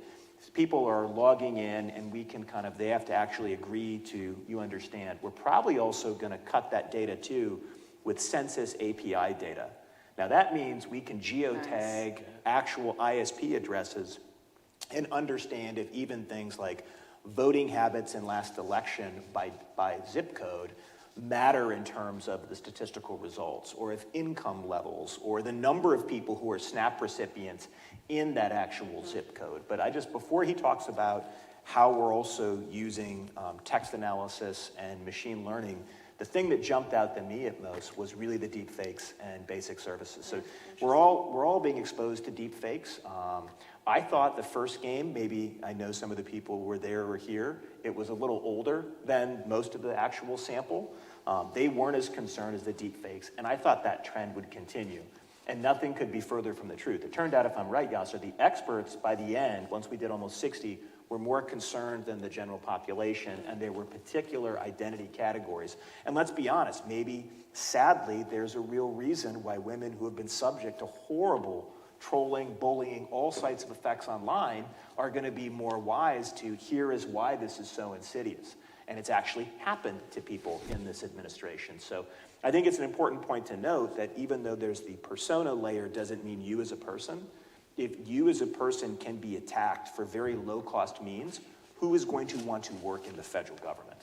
people are logging in and we can they have to actually agree to, you understand. We're probably also going to cut that data too with census API data. Now that means we can geotag actual ISP addresses and understand if even things like voting habits in last election by zip code matter in terms of the statistical results, or if income levels, or the number of people who are SNAP recipients in that actual zip code. But before he talks about how we're also using text analysis and machine learning, the thing that jumped out to me at most was really the deep fakes and basic services. So we're all being exposed to deep fakes. I thought the first game, maybe I know some of the people who were there or here, it was a little older than most of the actual sample. They weren't as concerned as the deep fakes, and I thought that trend would continue. And nothing could be further from the truth. It turned out, if I'm right, Yasir, the experts by the end, once we did almost 60, were more concerned than the general population, and there were particular identity categories. And let's be honest, maybe, sadly, there's a real reason why women who have been subject to horrible trolling, bullying, all sites of effects online are going to be more wise to here is why this is so insidious. And it's actually happened to people in this administration. So I think it's an important point to note that even though there's the persona layer, doesn't mean you as a person. If you as a person can be attacked for very low-cost means, who is going to want to work in the federal government?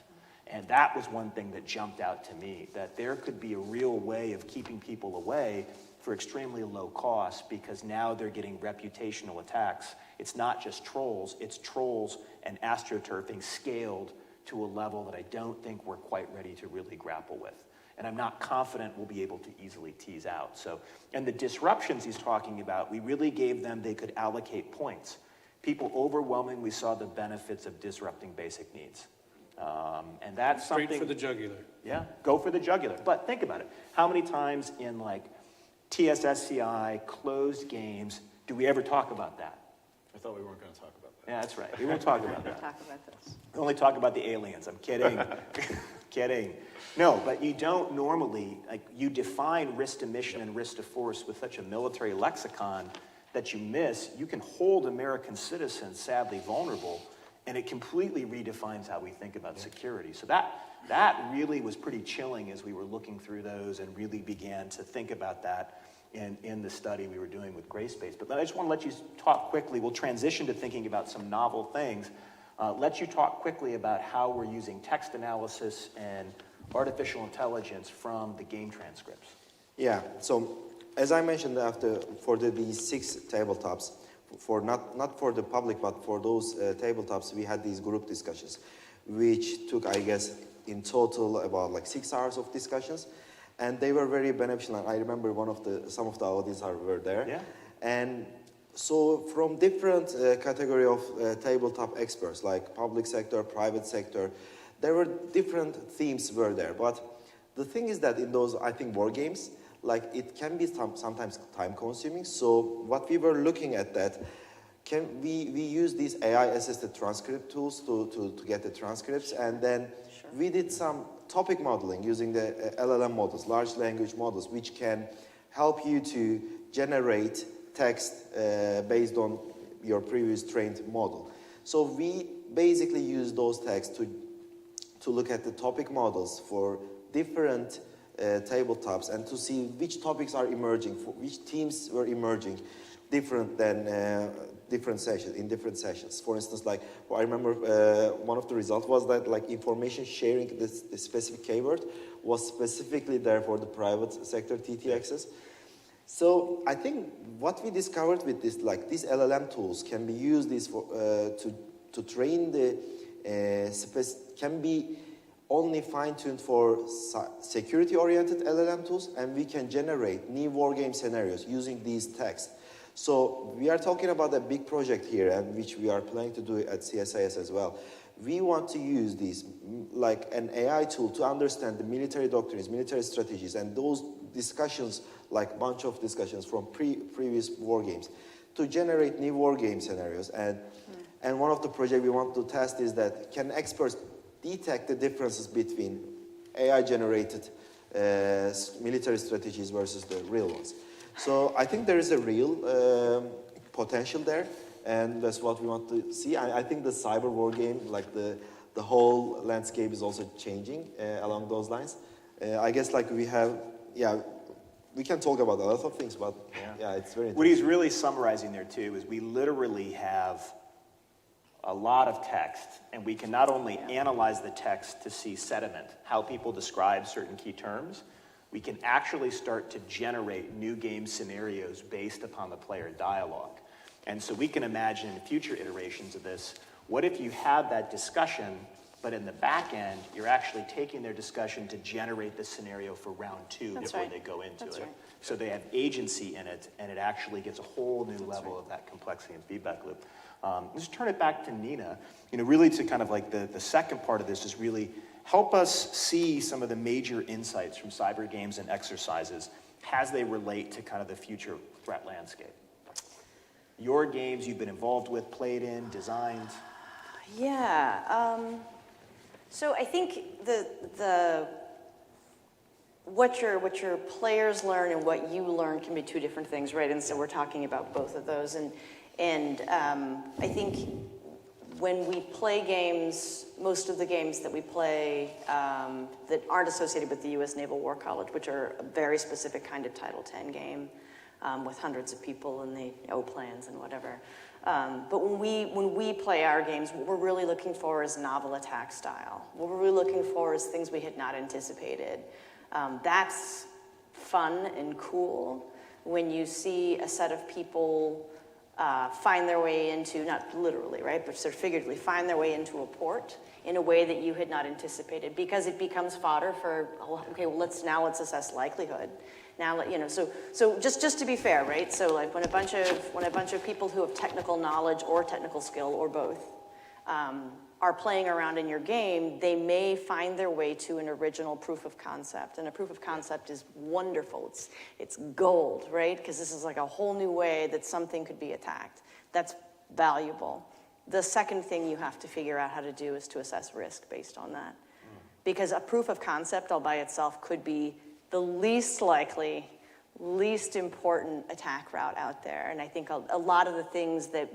And that was one thing that jumped out to me, that there could be a real way of keeping people away for extremely low cost, because now they're getting reputational attacks. It's not just trolls, it's trolls and astroturfing scaled to a level that I don't think we're quite ready to really grapple with. And I'm not confident we'll be able to easily tease out. So, and the disruptions he's talking about, we really gave them, they could allocate points. People overwhelmingly saw the benefits of disrupting basic needs. And that's something— Straight for the jugular. Yeah, go for the jugular. But think about it. How many times in like TSSCI, closed games, do we ever talk about that? I thought we weren't going to talk about that. Yeah, that's right. We won't talk about that. Talk about this. We only talk about the aliens. I'm kidding. Kidding. No, but you don't normally, you define risk to mission and risk to force with such a military lexicon that you miss, you can hold American citizens sadly vulnerable, and it completely redefines how we think about security. So that really was pretty chilling as we were looking through those and really began to think about that in the study we were doing with Grayspace. But I just want to let you talk quickly. We'll transition to thinking about some novel things. Let you talk quickly about how we're using text analysis and artificial intelligence from the game transcripts. Yeah, so as I mentioned, for these 6 tabletops, for not for the public, but for those tabletops, we had these group discussions, which took, I guess, in total about like 6 hours of discussions, and they were very beneficial. And I remember some of the audience were there. Yeah. And so from different category of tabletop experts, like public sector, private sector, there were different themes were there. But the thing is that in those, I think, war games, like it can be sometimes time consuming. So what we were looking at that, we use these AI assisted transcript tools to get the transcripts, and then we did some topic modeling using the LLM models, large language models, which can help you to generate text based on your previous trained model. So we basically use those texts to look at the topic models for different tabletops and to see which topics are emerging, for which themes were emerging different than different sessions. For instance, like I remember one of the results was that like information sharing, this specific keyword was specifically there for the private sector TT access. So I think what we discovered with this, like these LLM tools can be used to train can be only fine-tuned for security-oriented LLM tools, and we can generate new war game scenarios using these texts. So we are talking about a big project here, and which we are planning to do at CSIS as well. We want to use these, like an AI tool, to understand the military doctrines, military strategies, and those discussions, like bunch of discussions from previous war games, to generate new war game scenarios. And one of the projects we want to test is that can experts detect the differences between AI-generated military strategies versus the real ones. So I think there is a real potential there, and that's what we want to see. I think the cyber war game, like the whole landscape is also changing along those lines. I guess like we can talk about a lot of things, but yeah it's very interesting. What he's really summarizing there too is we literally have a lot of text, and we can not only analyze the text to see sediment, how people describe certain key terms, we can actually start to generate new game scenarios based upon the player dialogue. And so we can imagine in future iterations of this, what if you have that discussion, but in the back end, you're actually taking their discussion to generate the scenario for round 2 before they go into it. Right. So they have agency in it, and it actually gets a whole new level of that complexity and feedback loop. Let's turn it back to Nina. Really to kind of like the second part of this is really help us see some of the major insights from cyber games and exercises as they relate to kind of the future threat landscape. Your games you've been involved with, played in, designed. Yeah. So I think what your players learn and what you learn can be 2 different things, right? And so we're talking about both of those. And I think when we play games, most of the games that we play that aren't associated with the U.S. Naval War College, which are a very specific kind of Title X game with hundreds of people and the O-plans and whatever. But when we play our games, what we're really looking for is novel attack style. What we're really looking for is things we had not anticipated. That's fun and cool when you see a set of people find their way into, not literally, right, but sort of figuratively, find their way into a port in a way that you had not anticipated, because it becomes fodder for, okay, well, let's assess likelihood. Now, so just to be fair, right? So like when a bunch of people who have technical knowledge or technical skill or both are playing around in your game, they may find their way to an original proof of concept. And a proof of concept is wonderful. It's gold, right? Because this is like a whole new way that something could be attacked. That's valuable. The second thing you have to figure out how to do is to assess risk based on that. Because a proof of concept all by itself could be the least likely least important attack route out there. And I think a lot of the things that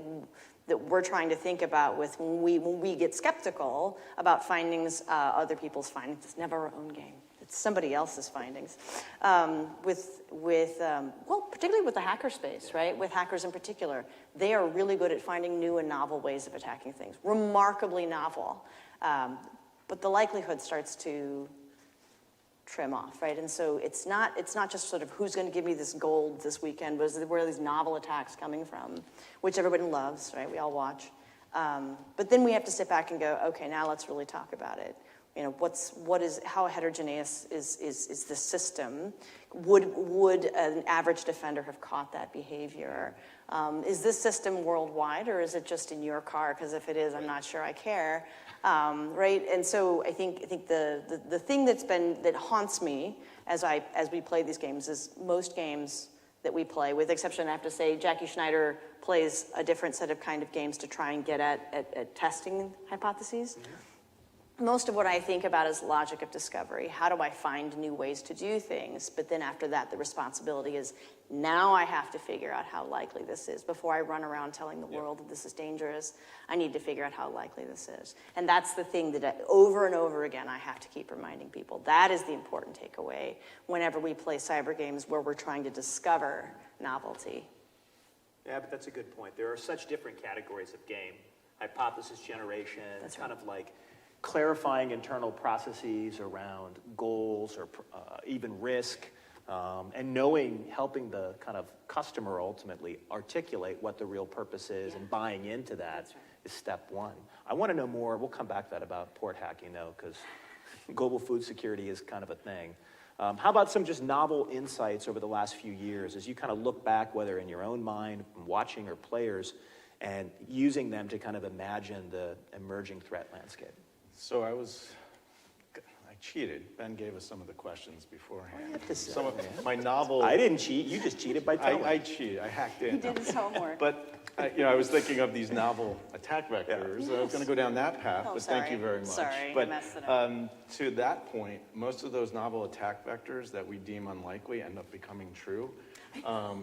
we're trying to think about with when we get skeptical about findings, other people's findings. It's never our own game. It's somebody else's findings. Particularly with the hacker space, right? With hackers in particular, they are really good at finding new and novel ways of attacking things. Remarkably novel. But the likelihood starts to trim off, right? And so it's not just sort of who's going to give me this gold this weekend, but where are these novel attacks coming from, which everybody loves, right? We all watch. But then we have to sit back and go, okay, now let's really talk about it. You know, how heterogeneous is the system? Would an average defender have caught that behavior? Is this system worldwide, or is it just in your car? Because if it is, I'm not sure I care, right? And so I think the thing that haunts me as we play these games is most games that we play, with the exception, I have to say, Jacquelyn Schneider plays a different set of kind of games to try and get at testing hypotheses. Mm-hmm. Most of what I think about is logic of discovery. How do I find new ways to do things? But then after that, the responsibility is, now I have to figure out how likely this is. Before I run around telling the world that this is dangerous, I need to figure out how likely this is. And that's the thing that over and over again, I have to keep reminding people. That is the important takeaway whenever we play cyber games where we're trying to discover novelty. Yeah, but that's a good point. There are such different categories of game. Hypothesis generation, That's kind of like clarifying internal processes around goals or even risk, and helping the kind of customer ultimately articulate what the real purpose is, and buying into that is step one. I want to know more. We'll come back to that about port hacking, though, because global food security is kind of a thing. How about some just novel insights over the last few years as you kind of look back, whether in your own mind, watching, or players, and using them to kind of imagine the emerging threat landscape? So I cheated. Ben gave us some of the questions beforehand. Some of my novel. I didn't cheat. You just cheated by telling. I cheated. I hacked in. He did his homework. But I was thinking of these novel attack vectors. Yes. I was going to go down that path, Oh, but sorry. thank you very much. Sorry, but I messed it up. To that point, most of those novel attack vectors that we deem unlikely end up becoming true.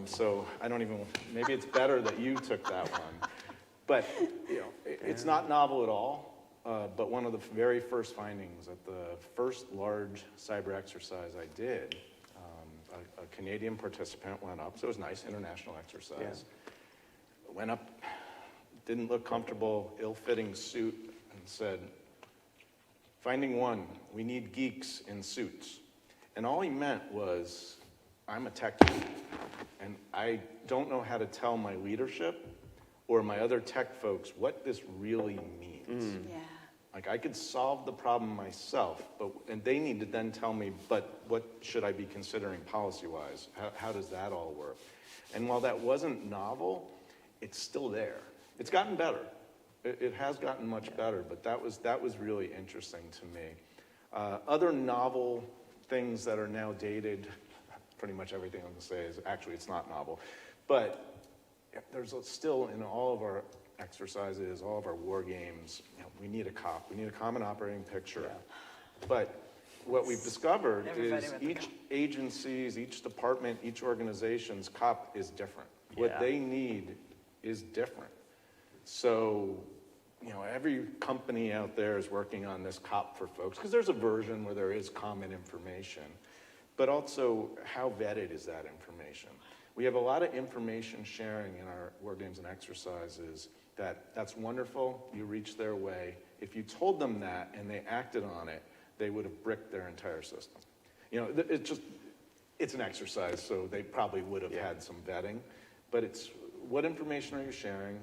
So I don't even. Maybe it's better that you took that one. But it's not novel at all. But one of the very first findings at the first large cyber exercise I did, a Canadian participant went up, so it was nice, international exercise. Yeah. Went up, didn't look comfortable, ill-fitting suit, and said, finding one, we need geeks in suits. And all he meant was, I'm a tech geek, and I don't know how to tell my leadership or my other tech folks what this really means. Mm. Yeah. Like, I could solve the problem myself, and they need to then tell me, but what should I be considering policy-wise? How does that all work? And while that wasn't novel, it's still there. It's gotten better. It has gotten much better, but that was really interesting to me. Other novel things that are now dated, pretty much everything I'm going to say is, actually, it's not novel. But there's still, in all of our exercises, all of our war games, we need a COP. We need a common operating picture. Yeah. But what we've discovered is each agency's, each department, each organization's COP is different. Yeah. What they need is different. So, every company out there is working on this COP for folks, because there's a version where there is common information, but also how vetted is that information? We have a lot of information sharing in our war games and exercises. That's wonderful, you reach their way. If you told them that and they acted on it, they would have bricked their entire system. It's an exercise, so they probably would have had some vetting, but it's what information are you sharing?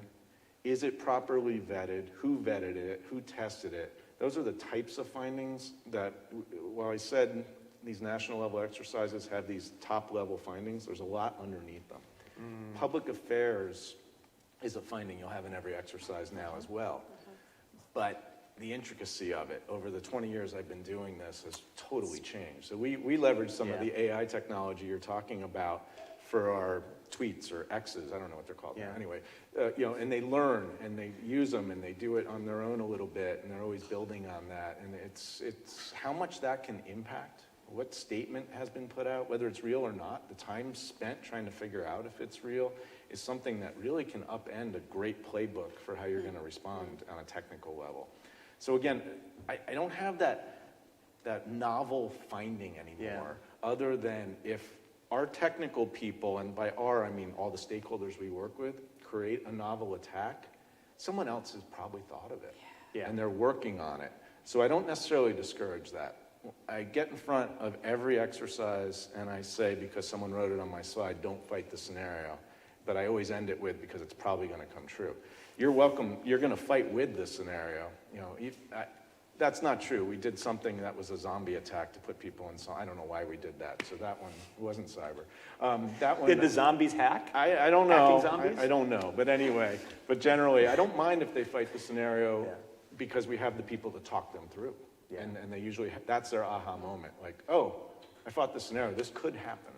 Is it properly vetted? Who vetted it? Who tested it? Those are the types of findings that, while I said these national level exercises have these top level findings, there's a lot underneath them. Public affairs is a finding you'll have in every exercise now as well. But the intricacy of it over the 20 years I've been doing this has totally changed. So we leverage some of the AI technology you're talking about for our tweets or X's, I don't know what they're called now. Anyway, and they learn and they use them and they do it on their own a little bit and they're always building on that. And it's how much that can impact what statement has been put out, whether it's real or not, the time spent trying to figure out if it's real is something that really can upend a great playbook for how you're going to respond on a technical level. So again, I don't have that novel finding anymore, other than if our technical people, and by our, I mean all the stakeholders we work with, create a novel attack, someone else has probably thought of it, and they're working on it. So I don't necessarily discourage that. I get in front of every exercise and I say, because someone wrote it on my slide, don't fight the scenario. But I always end it with, because it's probably going to come true. You're welcome, you're going to fight with this scenario. You know, that's not true. We did something that was a zombie attack to put people in, so I don't know why we did that. So that one wasn't cyber. That one. Did the zombies hack? I don't know. Hacking zombies? I don't know. But anyway, but generally, I don't mind if they fight the scenario because we have the people to talk them through. Yeah. And they usually, that's their aha moment. Like, oh, I fought the scenario. This could happen.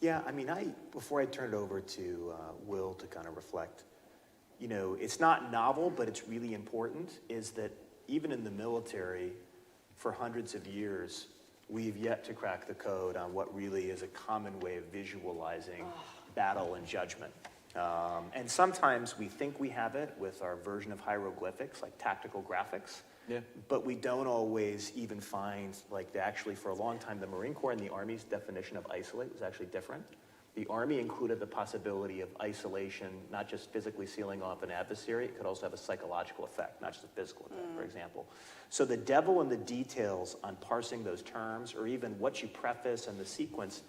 Yeah, I mean, before I turn it over to Will to kind of reflect, you know, it's not novel, but it's really important, is that even in the military, for hundreds of years, we've yet to crack the code on what really is a common way of visualizing battle and judgment. And sometimes we think we have it with our version of hieroglyphics, like tactical graphics. Yeah. But we don't always even find, like, actually for a long time, the Marine Corps and the Army's definition of isolate was actually different. The Army included the possibility of isolation, not just physically sealing off an adversary, it could also have a psychological effect, not just a physical effect, for example. So the devil in the details on parsing those terms, or even what you preface and the sequence,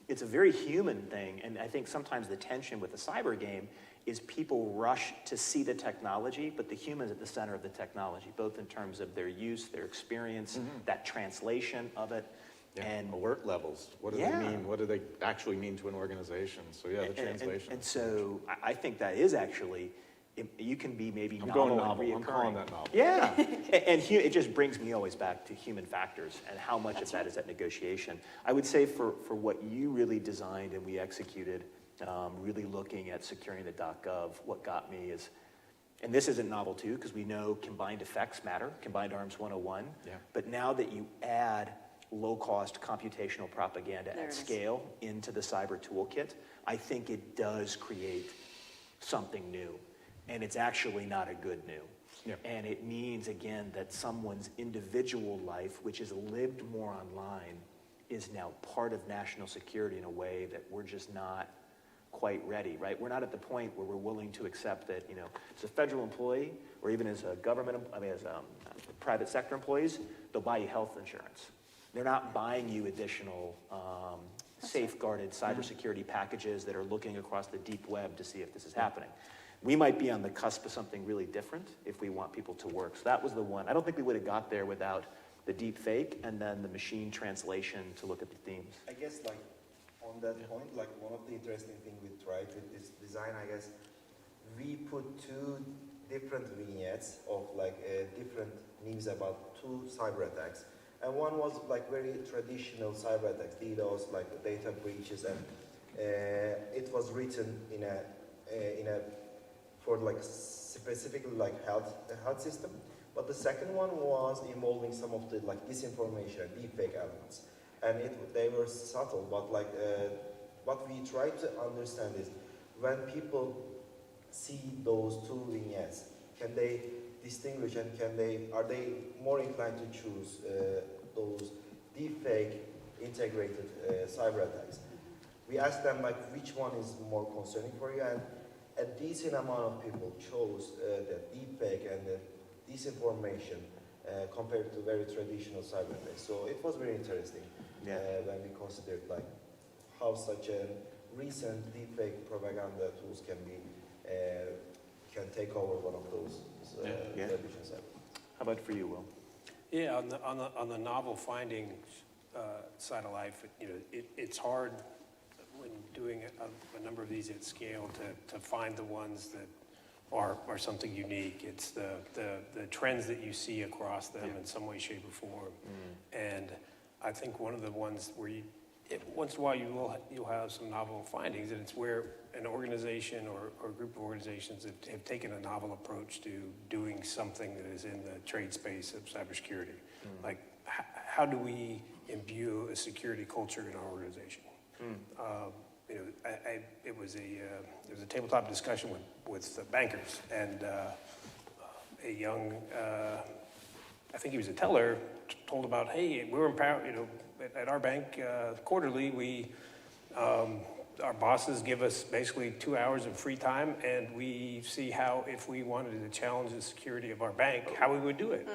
it's a very human thing, and I think sometimes the tension with the cyber game is people rush to see the technology, but the human's at the center of the technology, both in terms of their use, their experience, that translation of it. Yeah. And alert levels. What do they mean? What do they actually mean to an organization? So yeah, the translation. And so I think that is actually, you can be maybe I'm novel going and novel. reoccurring. I'm calling that novel. Yeah, and it just brings me always back to human factors and how much of that is at negotiation. I would say for what you really designed and we executed, really looking at securing the .gov, what got me is, and this isn't novel too, because we know combined effects matter, combined arms 101, but now that you add low-cost computational propaganda at scale into the cyber toolkit, I think it does create something new, and it's actually not a good new. Yeah. And it means, again, that someone's individual life, which is lived more online, is now part of national security in a way that we're just not quite ready, right? We're not at the point where we're willing to accept that, you know, as a federal employee, or even as a government, as private sector employees, they'll buy you health insurance. They're not buying you additional safeguarded cybersecurity packages that are looking across the deep web to see if this is happening. We might be on the cusp of something really different if we want people to work. So that was the one. I don't think we would have got there without the deep fake and then the machine translation to look at the themes. I guess, like, on that point, like, one of the interesting things we tried with this design, I guess, we put two different vignettes of, like, different news about two cyber attacks. And one was, like, very traditional cyber attacks, DDoS, like data breaches, and it was written in a for, like, specifically, like, health system. But the second one was involving some of the, like, disinformation, deepfake elements. And they were subtle, but, like, what we try to understand is when people see those two vignettes, can they distinguish and are they more inclined to choose those deepfake integrated cyber attacks? We asked them, like, which one is more concerning for you, and a decent amount of people chose the deepfake and the disinformation compared to very traditional cyber attacks. So it was very interesting when we considered, like, how such a recent deepfake propaganda tools can take over one of those traditional cyber. How about for you, Will? Yeah, on the novel findings side of life, you know, it's hard when doing a number of these at scale to find the ones that are something unique. It's the trends that you see across them in some way, shape, or form. And I think one of the ones where once in a while you'll have some novel findings, and it's where an organization or a group of organizations have taken a novel approach to doing something that is in the trade space of cybersecurity. Like, how do we imbue a security culture in our organization. You know, it was a tabletop discussion with the bankers, and a young, I think he was a teller, told about, hey, we were empowered, you know, at our bank quarterly, we, our bosses give us basically 2 hours of free time, and we see how, if we wanted to challenge the security of our bank, how we would do it.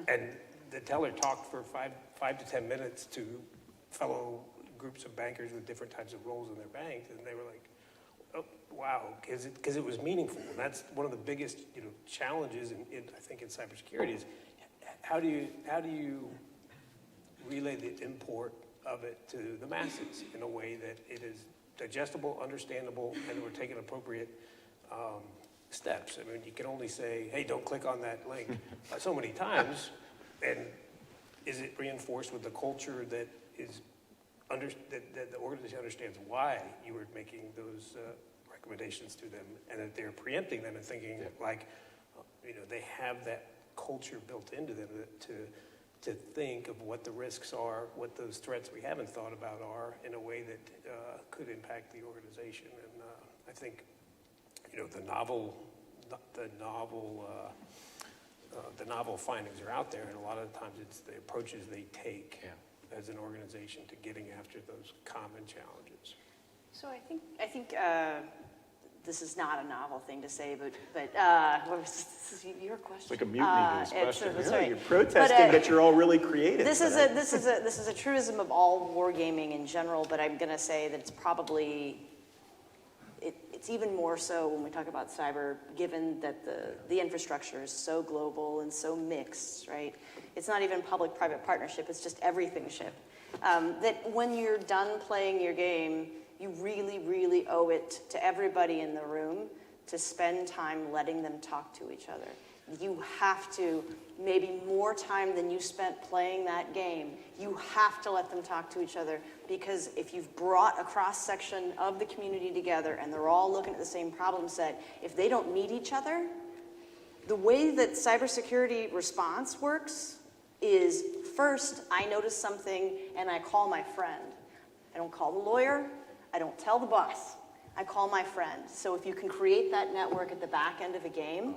And the teller talked for five to 10 minutes to fellow groups of bankers with different types of roles in their bank, and they were like, oh, wow, because it was meaningful. And that's one of the biggest, you know, challenges I think in cybersecurity is how do you relay the import of it to the masses in a way that it is digestible, understandable, and we're taking appropriate steps. I mean, you can only say, hey, don't click on that link so many times, and is it reinforced with the culture that is that the organization understands why you were making those recommendations to them, and that they're preempting them and thinking like, you know, they have that culture built into them to think of what the risks are, what those threats we haven't thought about are, in a way that could impact the organization. And I think, you know, the novel findings are out there, and a lot of the times it's the approaches they take as an organization to getting after those common challenges. So I think this is not a novel thing to say, but this is your question. It's like a mutiny to his question. That's Yeah, right. you're protesting that you're all really creative. This is a truism of all wargaming in general, but I'm going to say that it's probably it's even more so when we talk about cyber, given that the infrastructure is so global and so mixed, right? It's not even public-private partnership, it's just everything-ship. That when you're done playing your game, you really, really owe it to everybody in the room to spend time letting them talk to each other. You have to, maybe more time than you spent playing that game, you have to let them talk to each other, because if you've brought a cross-section of the community together and they're all looking at the same problem set, if they don't meet each other, the way that cybersecurity response works is, first, I notice something and I call my friend. I don't call the lawyer, I don't tell the boss, I call my friend. So if you can create that network at the back end of a game,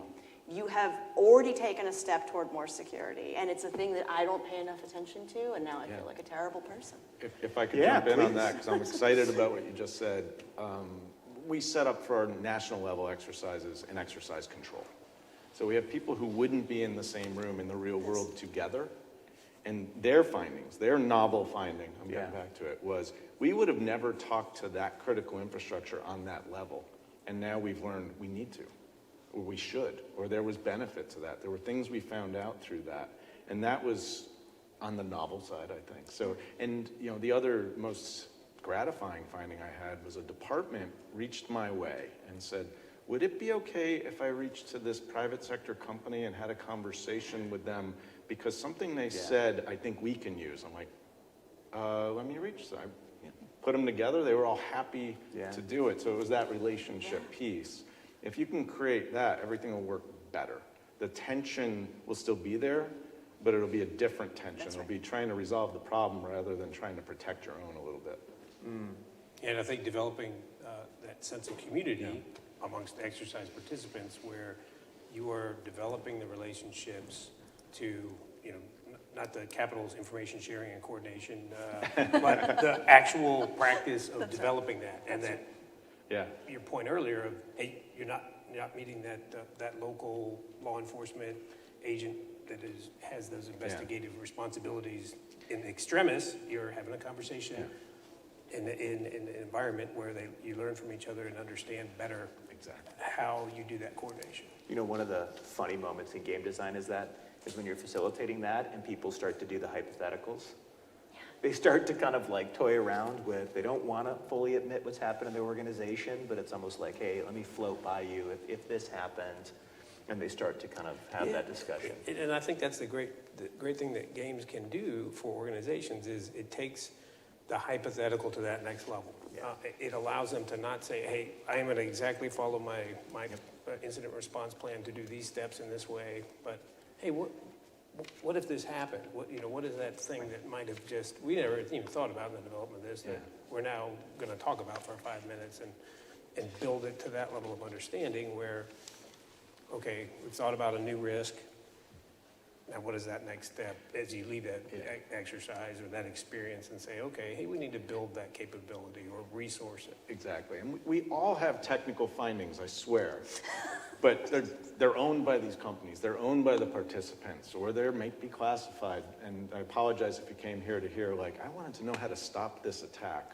you have already taken a step toward more security. And it's a thing that I don't pay enough attention to, and now I feel like a terrible person. If I could jump in on that, because I'm excited about what you just said. We set up for our national level exercises an exercise control. So we have people who wouldn't be in the same room in the real world together, and their findings, their novel finding, I'm getting back to it, was we would have never talked to that critical infrastructure on that level. And now we've learned we need to, or we should, or there was benefit to that. There were things we found out through that. And that was on the novel side, I think. So, and you know, the other most gratifying finding I had was a department reached my way and said, would it be okay if I reached to this private sector company and had a conversation with them, because something they said I think we can use? I'm like, let me reach. So I put them together. They were all happy to do it. So it was that relationship piece. If you can create that, everything will work better. The tension will still be there, but it'll be a different tension. It'll be trying to resolve the problem rather than trying to protect your own a little bit. And I think developing that sense of community amongst the exercise participants, where you are developing the relationships to, you know, not the capital's information sharing and coordination, but the actual practice of developing that. And that, your point earlier of, hey, you're not meeting that local law enforcement agent that has those investigative responsibilities in extremis. You're having a conversation in an environment where you learn from each other and understand better how you do that coordination. You know, one of the funny moments in game design is when you're facilitating that and people start to do the hypotheticals. They start to kind of like toy around with, they don't want to fully admit what's happened in their organization, but it's almost like, hey, let me float by you if this happened, and they start to kind of have that discussion. And I think that's the great thing that games can do for organizations is it takes the hypothetical to that next level. It allows them to not say, hey, I am going to exactly follow my incident response plan to do these steps in this way, but hey, what if this happened? What is that thing that might have we never even thought about in the development of this, that we're now going to talk about for 5 minutes and build it to that level of understanding where, okay, we've thought about a new risk. Now, what is that next step as you leave that exercise or that experience and say, okay, hey, we need to build that capability or resource it? Exactly. And we all have technical findings, I swear. But they're owned by these companies. They're owned by the participants, or they might be classified. And I apologize if you came here to hear, like, I wanted to know how to stop this attack.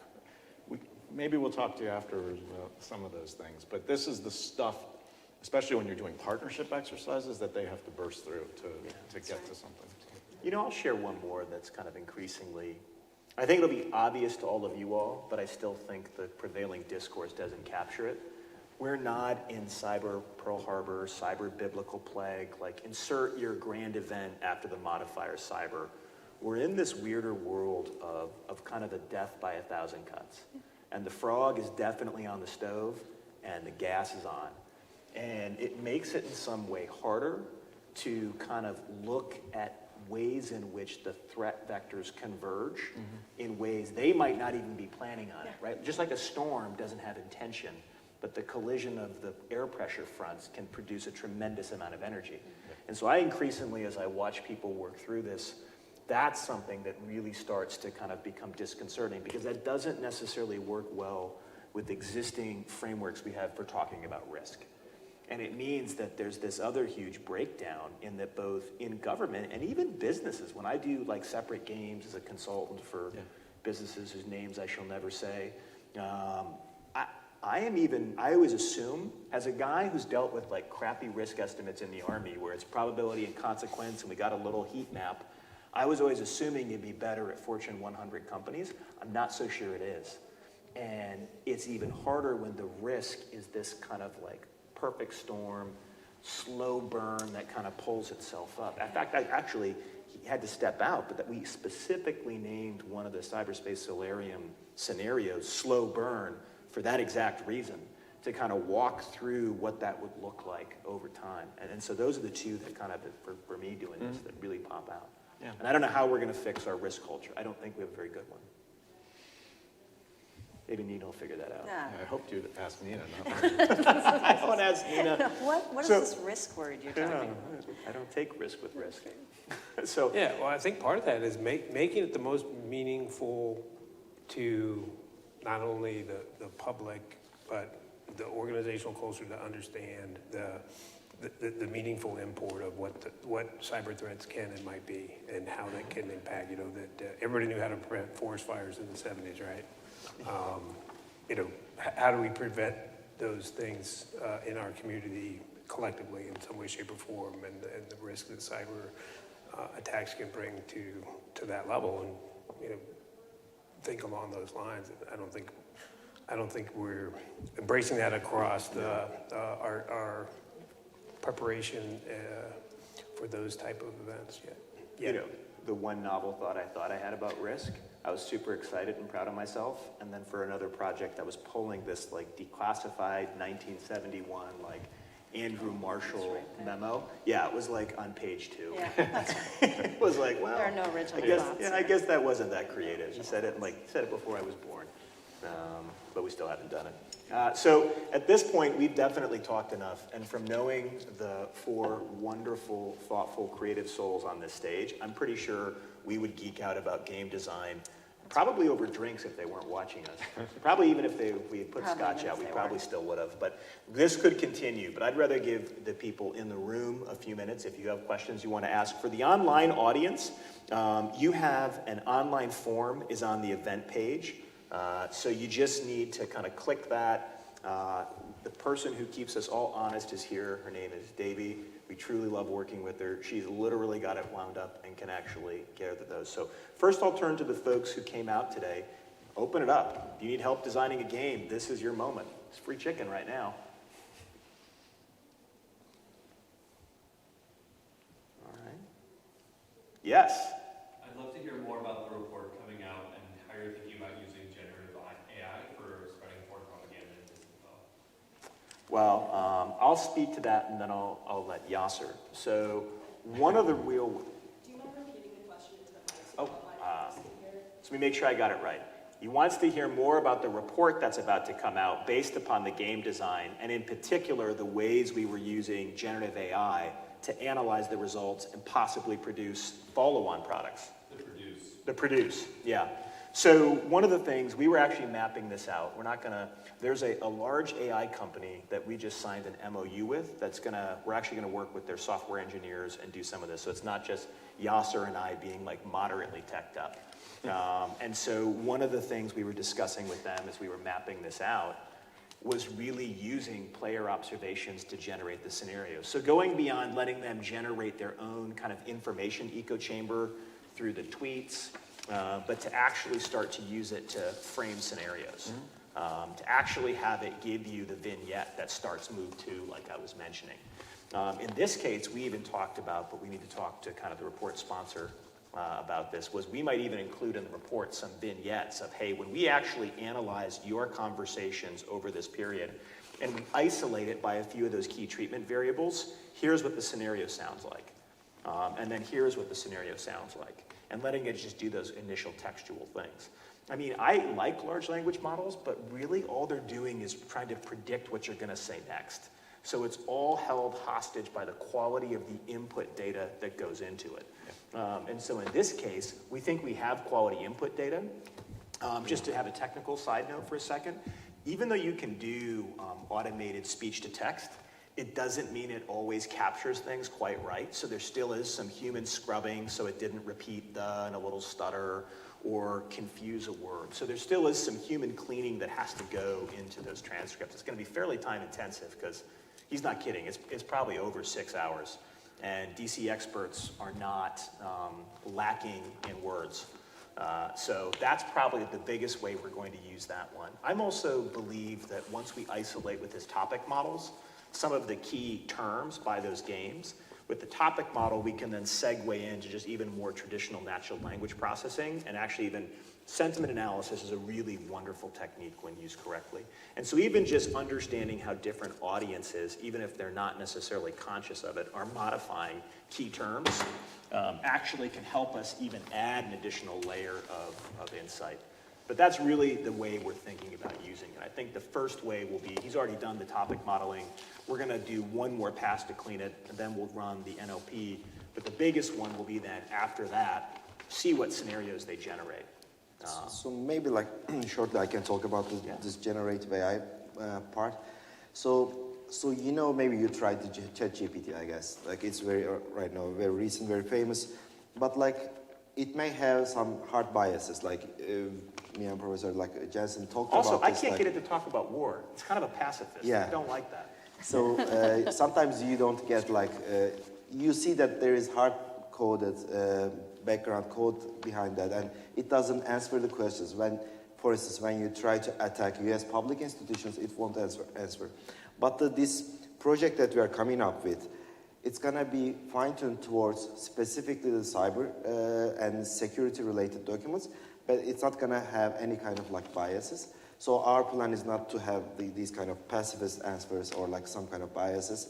Maybe we'll talk to you afterwards about some of those things. But this is the stuff, especially when you're doing partnership exercises, that they have to burst through to get to something. You know, I'll share one more that's kind of increasingly, I think it'll be obvious to all of you all, but I still think the prevailing discourse doesn't capture it. We're not in cyber Pearl Harbor, cyber biblical plague, like insert your grand event after the modifier cyber. We're in this weirder world of kind of a death by 1,000 cuts. And the frog is definitely on the stove and the gas is on. And it makes it in some way harder to kind of look at ways in which the threat vectors converge in ways they might not even be planning on it, right? Just like a storm doesn't have intention, but the collision of the air pressure fronts can produce a tremendous amount of energy. And so I increasingly, as I watch people work through this, that's something that really starts to kind of become disconcerting, because that doesn't necessarily work well with existing frameworks we have for talking about risk. And it means that there's this other huge breakdown in that both in government and even businesses, when I do like separate games as a consultant for businesses whose names I shall never say, I always assume, as a guy who's dealt with like crappy risk estimates in the Army where it's probability and consequence and we got a little heat map, I was always assuming it'd be better at Fortune 100 companies. I'm not so sure it is. And it's even harder when the risk is this kind of like perfect storm, slow burn that kind of pulls itself up. In fact, I actually had to step out, but that we specifically named one of the cyberspace solarium scenarios slow burn for that exact reason, to kind of walk through what that would look like over time. And so those are the two that kind of, for me doing this, that really pop out. Yeah. And I don't know how we're going to fix our risk culture. I don't think we have a very good one. Maybe Nina will figure that out. Yeah. I hoped you'd ask Nina, not I don't ask Nina. What is this risk word you're talking about? I don't take risk with risk. So Yeah, well, I think part of that is making it the most meaningful to not only the public, but the organizational culture to understand the meaningful import of what cyber threats can and might be, and how that can impact. That everybody knew how to prevent forest fires in the 70s, right? How do we prevent those things in our community collectively in some way, shape, or form, and the risk that cyber attacks can bring to that level, and think along those lines. I don't think we're embracing that across our preparation for those type of events yet. The one novel thought I had about risk, I was super excited and proud of myself. And then for another project, I was pulling this like declassified 1971 like Andrew Marshall memo. Yeah, it was like on page 2. Yeah, that's right. It was like, well, There are no original thoughts. I guess that wasn't that creative. He said it before I was born, but we still haven't done it. So at this point, we've definitely talked enough. And from knowing the 4 wonderful, thoughtful, creative souls on this stage, I'm pretty sure we would geek out about game design, probably over drinks if they weren't watching us. Probably even if we had put scotch out, we probably still would have. But this could continue. But I'd rather give the people in the room a few minutes if you have questions you want to ask. For the online audience, you have an online form is on the event page. So you just need to kind of click that. The person who keeps us all honest is here. Her name is Davy. We truly love working with her. She's literally got it wound up and can actually gather those. So first I'll turn to the folks who came out today. Open it up. If you need help designing a game, this is your moment. It's free chicken right now. All right. Yes. I'd love to hear more about the report coming out and how you're thinking about using generative AI for spreading foreign propaganda and disinfo. Well, I'll speak to that and then I'll let Yasir. So one of the real, So let me make sure I got it right. He wants to hear more about the report that's about to come out based upon the game design, and in particular, the ways we were using generative AI to analyze the results and possibly produce follow-on products. The produce, yeah. So one of the things, we were actually mapping this out. There's a large AI company that we just signed an MOU with we're actually gonna work with their software engineers and do some of this. So it's not just Yasir and I being like moderately teched up. And so one of the things we were discussing with them as we were mapping this out was really using player observations to generate the scenarios. So going beyond letting them generate their own kind of information echo chamber through the tweets, but to actually start to use it to frame scenarios, to actually have it give you the vignette that starts move 2, like I was mentioning. In this case, we even talked about, but we need to talk to kind of the report sponsor about this, was we might even include in the report some vignettes of, hey, when we actually analyze your conversations over this period, and we isolate it by a few of those key treatment variables, here's what the scenario sounds like. And then here's what the scenario sounds like. And letting it just do those initial textual things. I mean, I like large language models, but really all they're doing is trying to predict what you're gonna say next. So it's all held hostage by the quality of the input data that goes into it. And so in this case, we think we have quality input data. Just to have a technical side note for a second, even though you can do automated speech to text, it doesn't mean it always captures things quite right. So there still is some human scrubbing so it didn't repeat the and a little stutter or confuse a word. So there still is some human cleaning that has to go into those transcripts. It's gonna be fairly time intensive because he's not kidding, it's probably over 6 hours. And DC experts are not lacking in words. So that's probably the biggest way we're going to use that one. I'm also believe that once we isolate with his topic models, some of the key terms by those games, with the topic model, we can then segue into just even more traditional natural language processing, and actually even sentiment analysis is a really wonderful technique when used correctly. And so even just understanding how different audiences, even if they're not necessarily conscious of it, are modifying key terms, actually can help us even add an additional layer of insight. But that's really the way we're thinking about using it. I think the first way will be, he's already done the topic modeling. We're gonna do one more pass to clean it, and then we'll run the NLP. But the biggest one will be then, after that, see what scenarios they generate. So maybe like shortly I can talk about this generative AI part. So you know, maybe you tried the ChatGPT, I guess. Like it's very, right now, very recent, very famous. But like, it may have some hard biases, like me and Professor like Jensen talked about this. Also, I can't get it to talk about war. It's kind of a pacifist. Yeah. I don't like that. So sometimes you don't get like, you see that there is hard-coded background code behind that, and it doesn't answer the questions. When, for instance, when you try to attack US public institutions, it won't answer. But this project that we are coming up with, it's gonna be fine-tuned towards specifically the cyber and security-related documents, but it's not gonna have any kind of like biases. So our plan is not to have these kind of pacifist answers or like some kind of biases,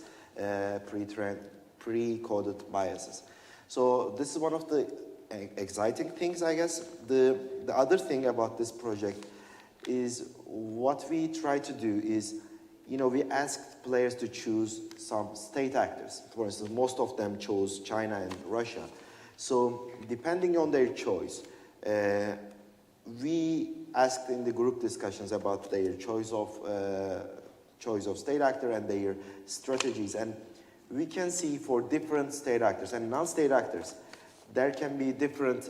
pre-coded biases. So this is one of the exciting things, I guess. The other thing about this project is what we try to do is, you know, we asked players to choose some state actors. For instance, most of them chose China and Russia. So depending on their choice, we asked in the group discussions about their choice of state actor and their strategies. And we can see for different state actors and non-state actors, there can be different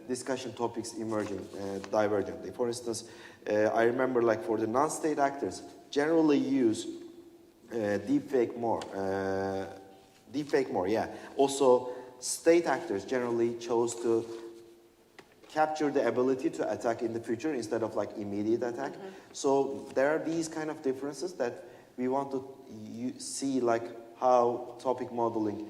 discussion topics emerging divergently. For instance, I remember like for the non-state actors, generally use deepfake more. Yeah. Also, state actors generally chose to capture the ability to attack in the future instead of like immediate attack. So there are these kind of differences that we want to see, like how topic modeling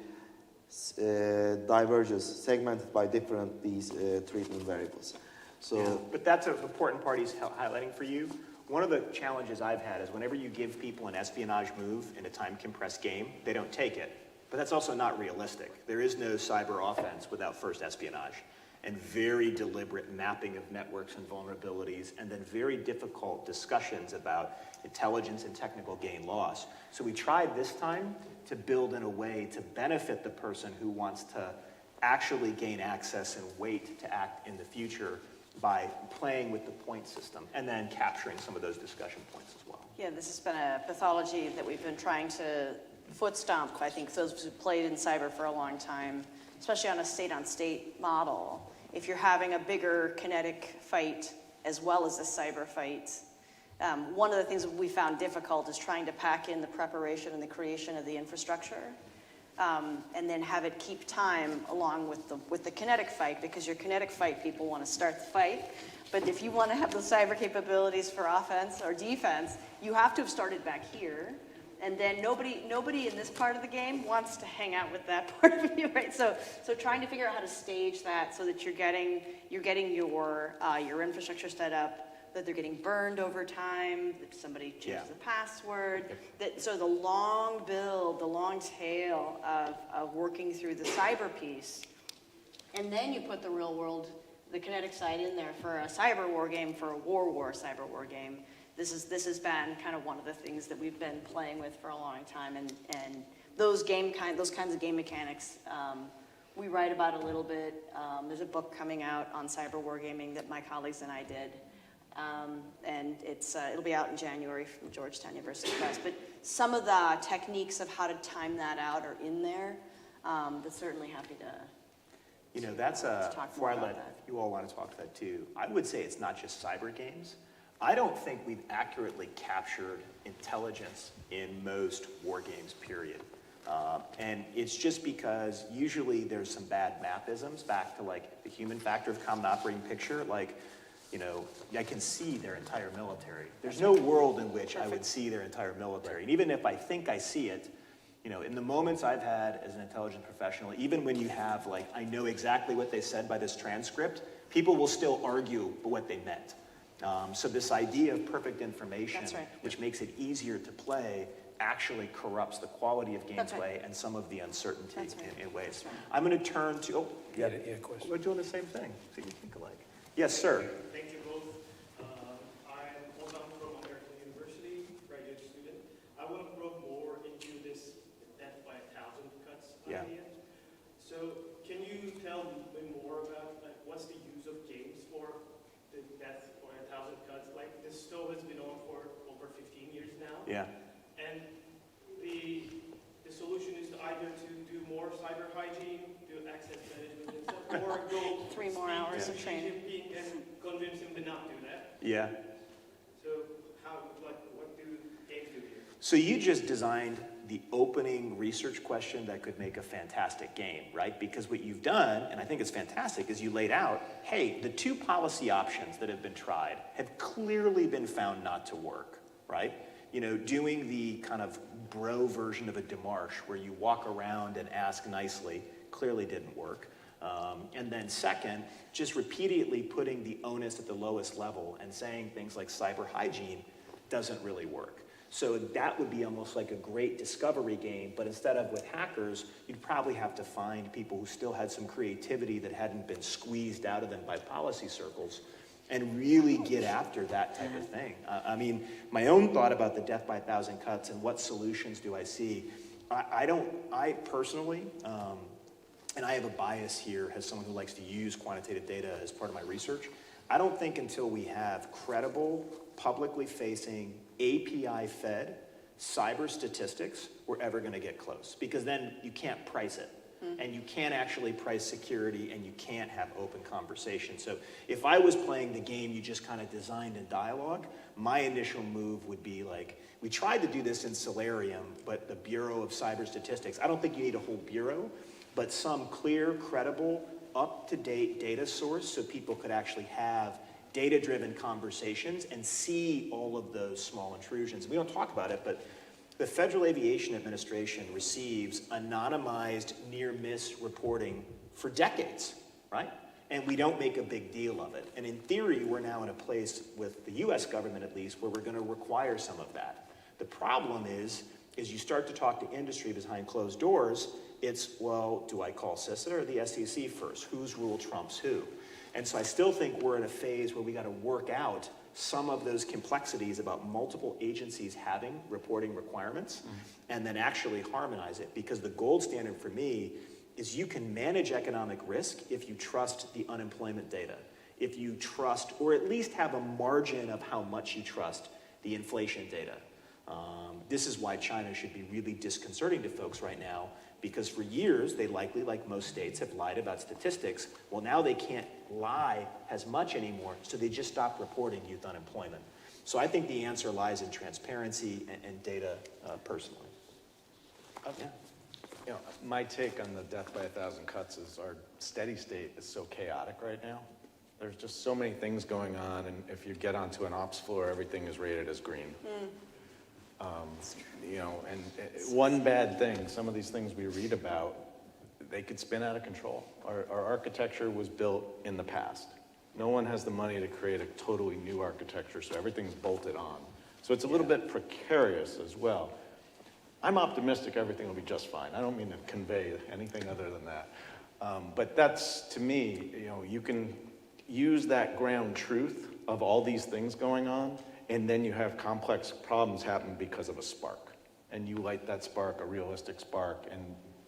diverges, segmented by different these treatment variables. So, yeah, but that's an important part he's highlighting for you. One of the challenges I've had is whenever you give people an espionage move in a time-compressed game, they don't take it. But that's also not realistic. There is no cyber offense without first espionage. and very deliberate mapping of networks and vulnerabilities, and then very difficult discussions about intelligence and technical gain loss. So we tried this time to build in a way to benefit the person who wants to actually gain access and wait to act in the future by playing with the point system and then capturing some of those discussion points as well. Yeah, this has been a pathology that we've been trying to foot stomp, I think, those who played in cyber for a long time, especially on a state-on-state model. If you're having a bigger kinetic fight as well as a cyber fight, one of the things that we found difficult is trying to pack in the preparation and the creation of the infrastructure, and then have it keep time along with the kinetic fight, because your kinetic fight people want to start the fight. But if you want to have the cyber capabilities for offense or defense, you have to have started back here. And then nobody in this part of the game wants to hang out with that part of you, right? So trying to figure out how to stage that so that you're getting your infrastructure set up, that they're getting burned over time, that somebody changes the password. So the long build, the long tail of working through the cyber piece, and then you put the real world, the kinetic side in there for a cyber war game, for a war cyber war game. This has been kind of one of the things that we've been playing with for a long time, and those kinds of game mechanics we write about a little bit. There's a book coming out on cyber wargaming that my colleagues and I did, and it'll be out in January from Georgetown University Press. But some of the techniques of how to time that out are in there. But certainly happy to. You know, that's talk before more I about let that. you all want to talk to that too, I would say it's not just cyber games. I don't think we've accurately captured intelligence in most war games, period. And it's just because usually there's some bad mapisms back to like the human factor of common operating picture. Like, you know, I can see their entire military. There's no world in which I would see their entire military. And even if I think I see it, you know, in the moments I've had as an intelligence professional, even when you have like, I know exactly what they said by this transcript, people will still argue what they meant. So this idea of perfect information, That's right. which makes it easier to play, actually corrupts the quality of That's gameplay right. and some of the uncertainty That's right. in ways. That's right. I'm going to turn to, Yeah, question. we're doing the same thing. See, we think alike. Yes, sir. Thank you both. I'm Ozan from American University, graduate student. I want to probe more into this death by 1,000 cuts Yeah. idea. So can you tell me more about like what's the use of games for the death by 1,000 cuts? Like this stove has been on for over 15 years now. Yeah. And the solution is to either to do more cyber hygiene, do access management and stuff, or go 3 more hours of Xi training. Jinping and convince him to not do that. Yeah. So what do games do here? So you just designed the opening research question that could make a fantastic game, right? Because what you've done, and I think it's fantastic, is you laid out, hey, the 2 policy options that have been tried have clearly been found not to work, right? You know, doing the kind of bro version of a démarche where you walk around and ask nicely clearly didn't work. And then second, just repeatedly putting the onus at the lowest level and saying things like cyber hygiene doesn't really work. So that would be almost like a great discovery game, but instead of with hackers, you'd probably have to find people who still had some creativity that hadn't been squeezed out of them by policy circles and really get after that type of thing. I mean, my own thought about the death by 1,000 cuts and what solutions do I see, I personally, and I have a bias here as someone who likes to use quantitative data as part of my research, I don't think until we have credible, publicly facing, API-fed cyber statistics, we're ever going to get close. Because then you can't price it. And you can't actually price security, and you can't have open conversation. So if I was playing the game you just kind of designed in dialogue, my initial move would be like, we tried to do this in Solarium, but the Bureau of Cyber Statistics, I don't think you need a whole bureau, but some clear, credible, up-to-date data source so people could actually have data-driven conversations and see all of those small intrusions. We don't talk about it, but the Federal Aviation Administration receives anonymized near-miss reporting for decades, right? And we don't make a big deal of it. And in theory, we're now in a place with the US government at least where we're going to require some of that. The problem is is you start to talk to industry behind closed doors, it's, well, do I call CSIS or the SEC first? Whose rule trumps who? And so I still think we're in a phase where we got to work out some of those complexities about multiple agencies having reporting requirements and then actually harmonize it. Because the gold standard for me is you can manage economic risk if you trust the unemployment data, if you trust, or at least have a margin of how much you trust the inflation data. This is why China should be really disconcerting to folks right now, because for years, they likely, like most states, have lied about statistics. Well, now they can't lie as much anymore, so they just stopped reporting youth unemployment. So I think the answer lies in transparency and data personally. Yeah. You know, my take on the death by 1,000 cuts is our steady state is so chaotic right now. There's just so many things going on, and if you get onto an ops floor, everything is rated as green. You know, and one bad thing, some of these things we read about, they could spin out of control. Our architecture was built in the past. No one has the money to create a totally new architecture, so everything's bolted on. So it's a little bit precarious as well. I'm optimistic everything will be just fine. I don't mean to convey anything other than that. But that's, to me, you know, you can use that ground truth of all these things going on, and then you have complex problems happen because of a spark. And you light that spark, a realistic spark, and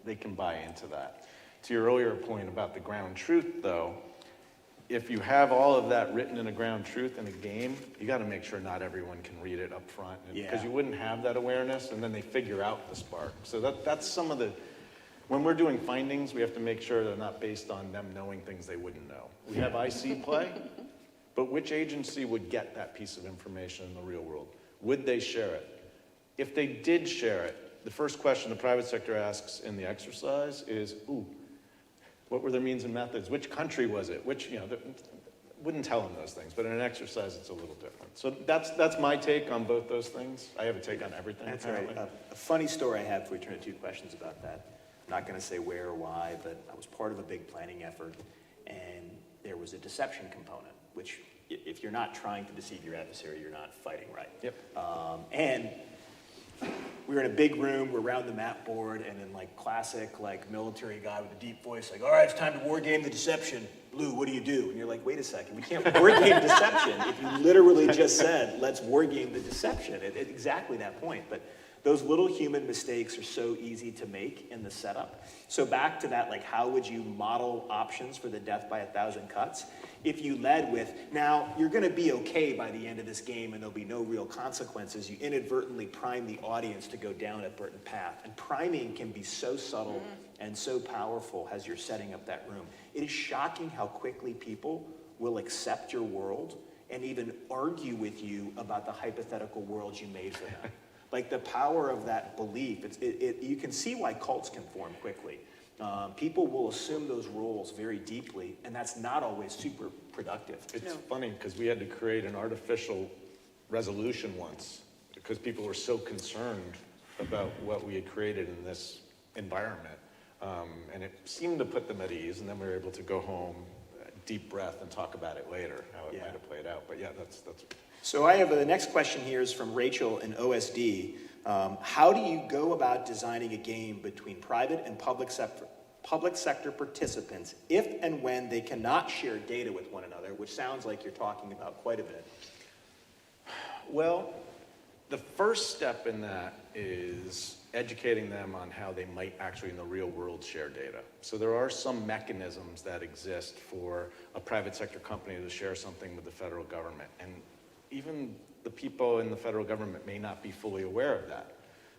they can buy into that. To your earlier point about the ground truth, though, if you have all of that written in a ground truth in a game, you got to make sure not everyone can read it up front, because you wouldn't have that awareness, and then they figure out the spark. So that's some of the, when we're doing findings, we have to make sure they're not based on them knowing things they wouldn't know. We have IC play, but which agency would get that piece of information in the real world? Would they share it? If they did share it, the first question the private sector asks in the exercise is, what were their means and methods? Which country was it? Which, you know, wouldn't tell them those things, but in an exercise, it's a little different. So that's my take on both those things. I have a take on everything. That's right. A funny story I have before we turn to 2 questions about that. I'm not going to say where or why, but I was part of a big planning effort, and there was a deception component, which if you're not trying to deceive your adversary, you're not fighting right. Yep. And we were in a big room, we're around the map board, and then like classic like military guy with a deep voice, like, all right, it's time to war game the deception. Blue, what do you do? And you're like, wait a second, we can't war game deception if you literally just said, let's war game the deception at exactly that point. But those little human mistakes are so easy to make in the setup. So back to that, like, how would you model options for the death by 1,000 cuts? If you led with, now, you're going to be okay by the end of this game and there'll be no real consequences, you inadvertently prime the audience to go down a certain path. And priming can be so subtle and so powerful as you're setting up that room. It is shocking how quickly people will accept your world and even argue with you about the hypothetical world you made for them. Like the power of that belief, you can see why cults can form quickly. People will assume those roles very deeply, and that's not always super productive. It's funny because we had to create an artificial resolution once because people were so concerned about what we had created in this environment. And it seemed to put them at ease, and then we were able to go home, deep breath, and talk about it later, how it might have played out. But yeah, that's. So I have the next question here is from Rachel in OSD. How do you go about designing a game between private and public sector participants if and when they cannot share data with one another, which sounds like you're talking about quite a bit? Well, the first step in that is educating them on how they might actually in the real world share data. So there are some mechanisms that exist for a private sector company to share something with the federal government. And even the people in the federal government may not be fully aware of that.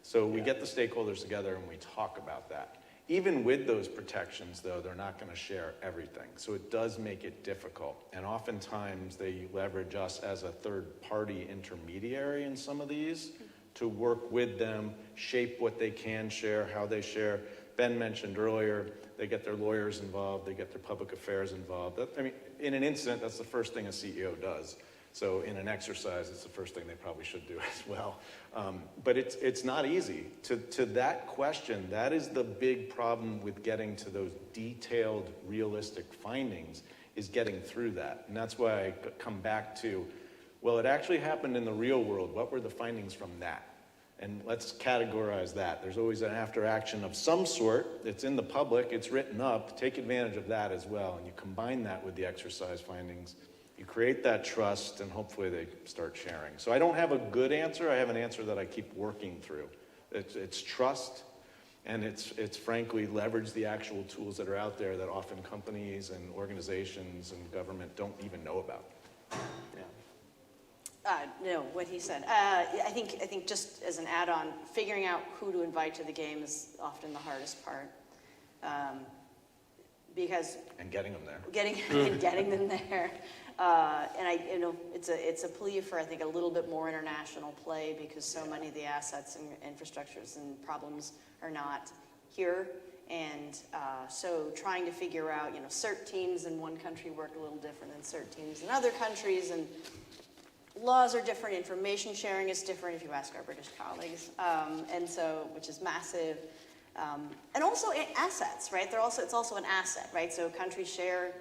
So we get the stakeholders together and we talk about that. Even with those protections, though, they're not going to share everything. So it does make it difficult. And oftentimes they leverage us as a third-party intermediary in some of these to work with them, shape what they can share, how they share. Ben mentioned earlier, they get their lawyers involved, they get their public affairs involved. I mean, in an incident, that's the first thing a CEO does. So in an exercise, it's the first thing they probably should do as well. But it's not easy. To that question, that is the big problem with getting to those detailed, realistic findings, is getting through that. And that's why I come back to, well, it actually happened in the real world. What were the findings from that? And let's categorize that. There's always an after action of some sort. It's in the public, it's written up. Take advantage of that as well. And you combine that with the exercise findings. You create that trust, and hopefully they start sharing. So I don't have a good answer. I have an answer that I keep working through. It's trust, and it's frankly leverage the actual tools that are out there that often companies and organizations and government don't even know about. No, what he said. I think just as an add-on, figuring out who to invite to the game is often the hardest part. Because And getting them there. getting them there. It's a plea for, I think, a little bit more international play, because so many of the assets and infrastructures and problems are not here. And so trying to figure out, CERT teams in one country work a little different than CERT teams in other countries, and laws are different, information sharing is different if you ask our British colleagues, and so, which is massive. And also assets, right? It's also an asset, right? So countries share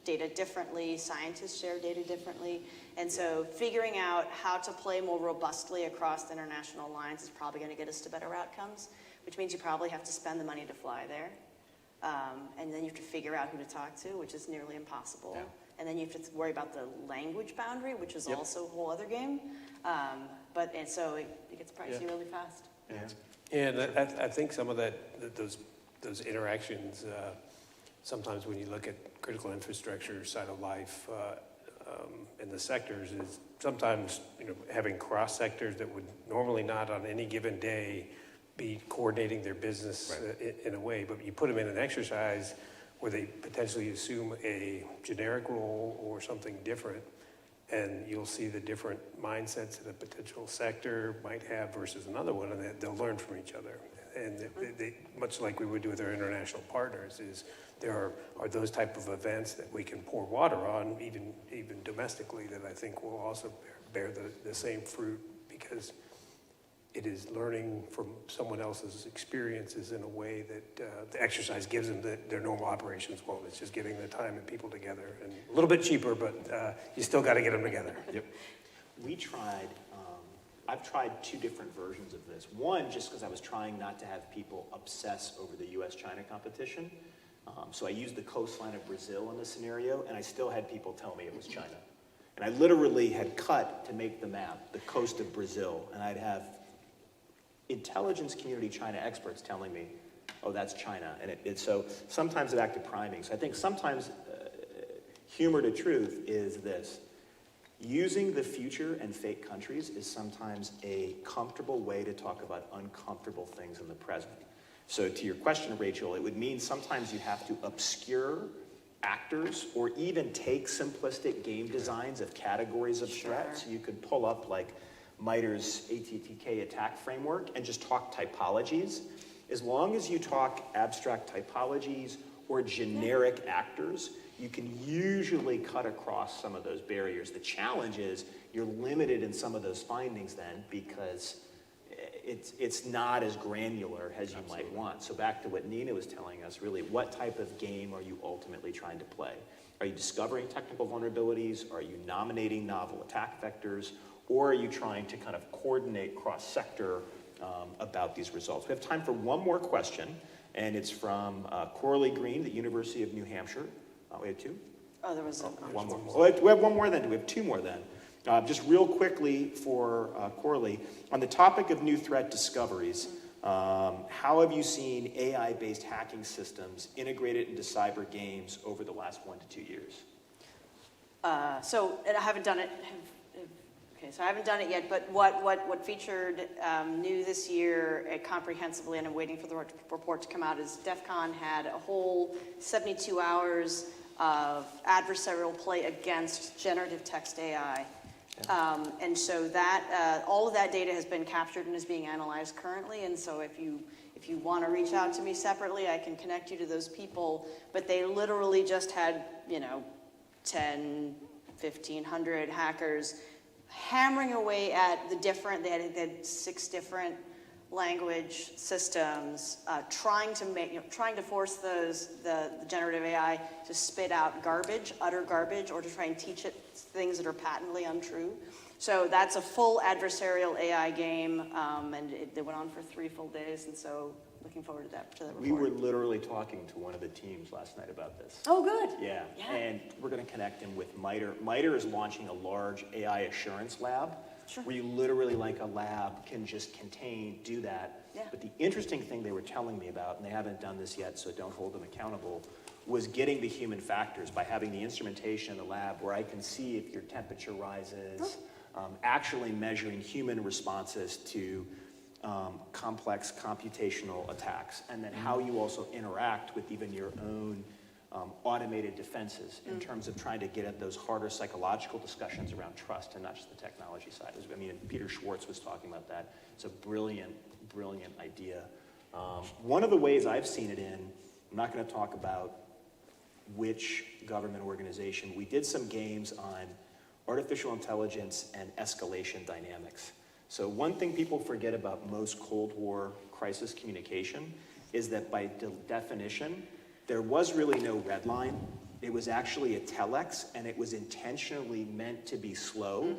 data differently, scientists share data differently, and so figuring out how to play more robustly across the international lines is probably going to get us to better outcomes, which means you probably have to spend the money to fly there, and then you have to figure out who to talk to, which is nearly impossible. Yeah. And then you have to worry about the language boundary, which is also a whole other game. And so it gets pricey really fast. And I think some of those interactions, sometimes when you look at critical infrastructure side of life in the sectors, is sometimes having cross sectors that would normally not on any given day be coordinating their business in a way, but you put them in an exercise where they potentially assume a generic role or something different, and you'll see the different mindsets that a potential sector might have versus another one, and they'll learn from each other. And they, much like we would do with our international partners, is there are those type of events that we can pour water on, even domestically, that I think will also bear the same fruit, because it is learning from someone else's experiences in a way that the exercise gives them that their normal operations won't. It's just getting the time and people together, and a little bit cheaper, but you still got to get them together. Yep. We tried, I've tried 2 different versions of this. One, just because I was trying not to have people obsess over the US-China competition. So I used the coastline of Brazil in the scenario, and I still had people tell me it was China. And I literally had cut to make the map, the coast of Brazil, and I'd have intelligence community China experts telling me, oh, that's China. And so sometimes it acted priming. So I think sometimes humor to truth is this. Using the future and fake countries is sometimes a comfortable way to talk about uncomfortable things in the present. So to your question, Rachel, it would mean sometimes you have to obscure actors or even take simplistic game designs of categories of threats. You could pull up like MITRE's ATTK attack framework and just talk typologies. As long as you talk abstract typologies or generic actors, you can usually cut across some of those barriers. The challenge is you're limited in some of those findings then, because it's not as granular as you might want. So back to what Nina was telling us, really, what type of game are you ultimately trying to play? Are you discovering technical vulnerabilities? Are you nominating novel attack vectors? Or are you trying to kind of coordinate cross-sector about these results? We have time for one more question, and it's from Coralie Green at the University of New Hampshire. We had 2? Oh, there was one more. Oh, we have one more then. Do we have 2 more then? Just real quickly for Coralie, on the topic of new threat discoveries, how have you seen AI-based hacking systems integrated into cyber games over the last 1 to 2 years? And I haven't done it. Okay, so I haven't done it yet, but what featured new this year comprehensively, and I'm waiting for the report to come out, is DEF CON had a whole 72 hours of adversarial play against generative text AI. And so that all of that data has been captured and is being analyzed currently. And so if you want to reach out to me separately, I can connect you to those people. But they literally just had 10, 1,500 hackers hammering away at the different. They had 6 different language systems, trying to force the generative AI to spit out garbage, utter garbage, or to try and teach it things that are patently untrue. So that's a full adversarial AI game, and it went on for 3 full days, and so looking forward to that report. We were literally talking to one of the teams last night about this. Oh, good. Yeah, Yeah. and we're going to connect him with MITRE. MITRE is launching a large AI assurance lab, where you literally, like a lab, can just do that. Yeah. But the interesting thing they were telling me about, and they haven't done this yet, so don't hold them accountable, was getting the human factors by having the instrumentation in the lab where I can see if your temperature rises, actually measuring human responses to complex computational attacks, and then how you also interact with even your own automated defenses in terms of trying to get at those harder psychological discussions around trust and not just the technology side. I mean, Peter Schwartz was talking about that. It's a brilliant, brilliant idea. One of the ways I've seen it in, I'm not going to talk about which government organization, we did some games on artificial intelligence and escalation dynamics. So one thing people forget about most Cold War crisis communication is that by definition, there was really no red line. It was actually a telex, and it was intentionally meant to be slow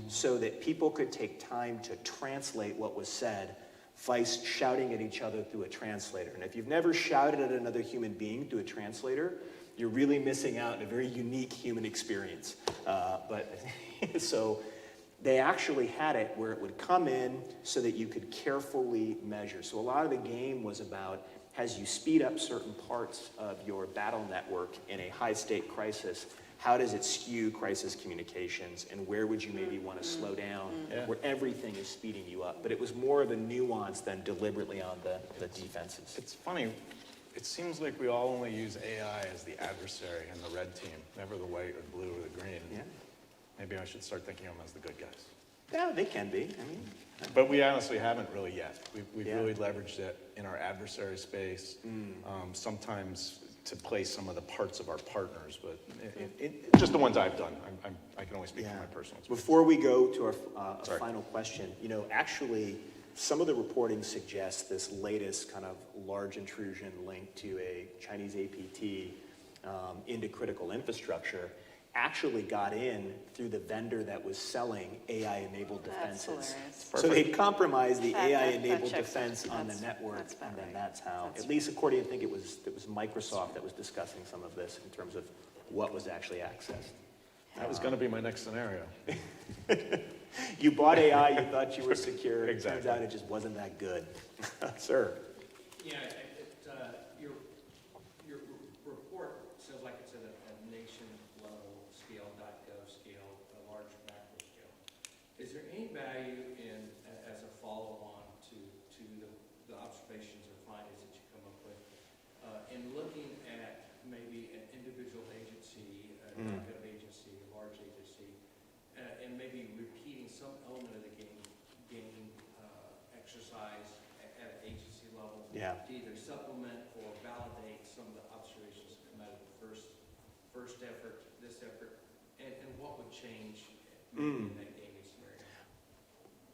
so that people could take time to translate what was said, vice shouting at each other through a translator. And if you've never shouted at another human being through a translator, you're really missing out on a very unique human experience. So they actually had it where it would come in so that you could carefully measure. So a lot of the game was about, as you speed up certain parts of your battle network in a high-stake crisis, how does it skew crisis communications, and where would you maybe want to slow down where everything is speeding you up? But it was more of a nuance than deliberately on the defenses. It's funny, it seems like we all only use AI as the adversary and the red team, never the white or blue or the green. Yeah. Maybe I should start thinking of them as the good guys. Yeah, they can be. I mean, But we honestly haven't really yet. We've Yeah. really leveraged it in our adversary space, sometimes to play some of the parts of our partners, but just the ones I've done. I can only speak from my personal experience. Before we go to our Sorry. final question, actually, some of the reporting suggests this latest kind of large intrusion linked to a Chinese APT into critical infrastructure actually got in through the vendor that was selling AI-enabled That's defenses. hilarious. So they compromised the That AI-enabled checks defense out. on the That's network, about and then right. that's how, That's at least according, I think it was Microsoft that was discussing some of this in terms of what was actually accessed. That was going to be my next scenario. You bought AI, you thought you were secure. It turns Exactly. out it just wasn't that good. Sir. Yeah, your report sounds like it's at a nation level scale, .gov scale, a large macro scale. Is there any value in, as a follow-on to the observations or findings that you come up with, in looking at maybe an individual agency, a .gov agency, a large agency, and maybe repeating some element of the game exercise at an agency level Yeah. to either supplement or validate some of the observations that come out of the first effort, this effort, and what would change in that gaming scenario?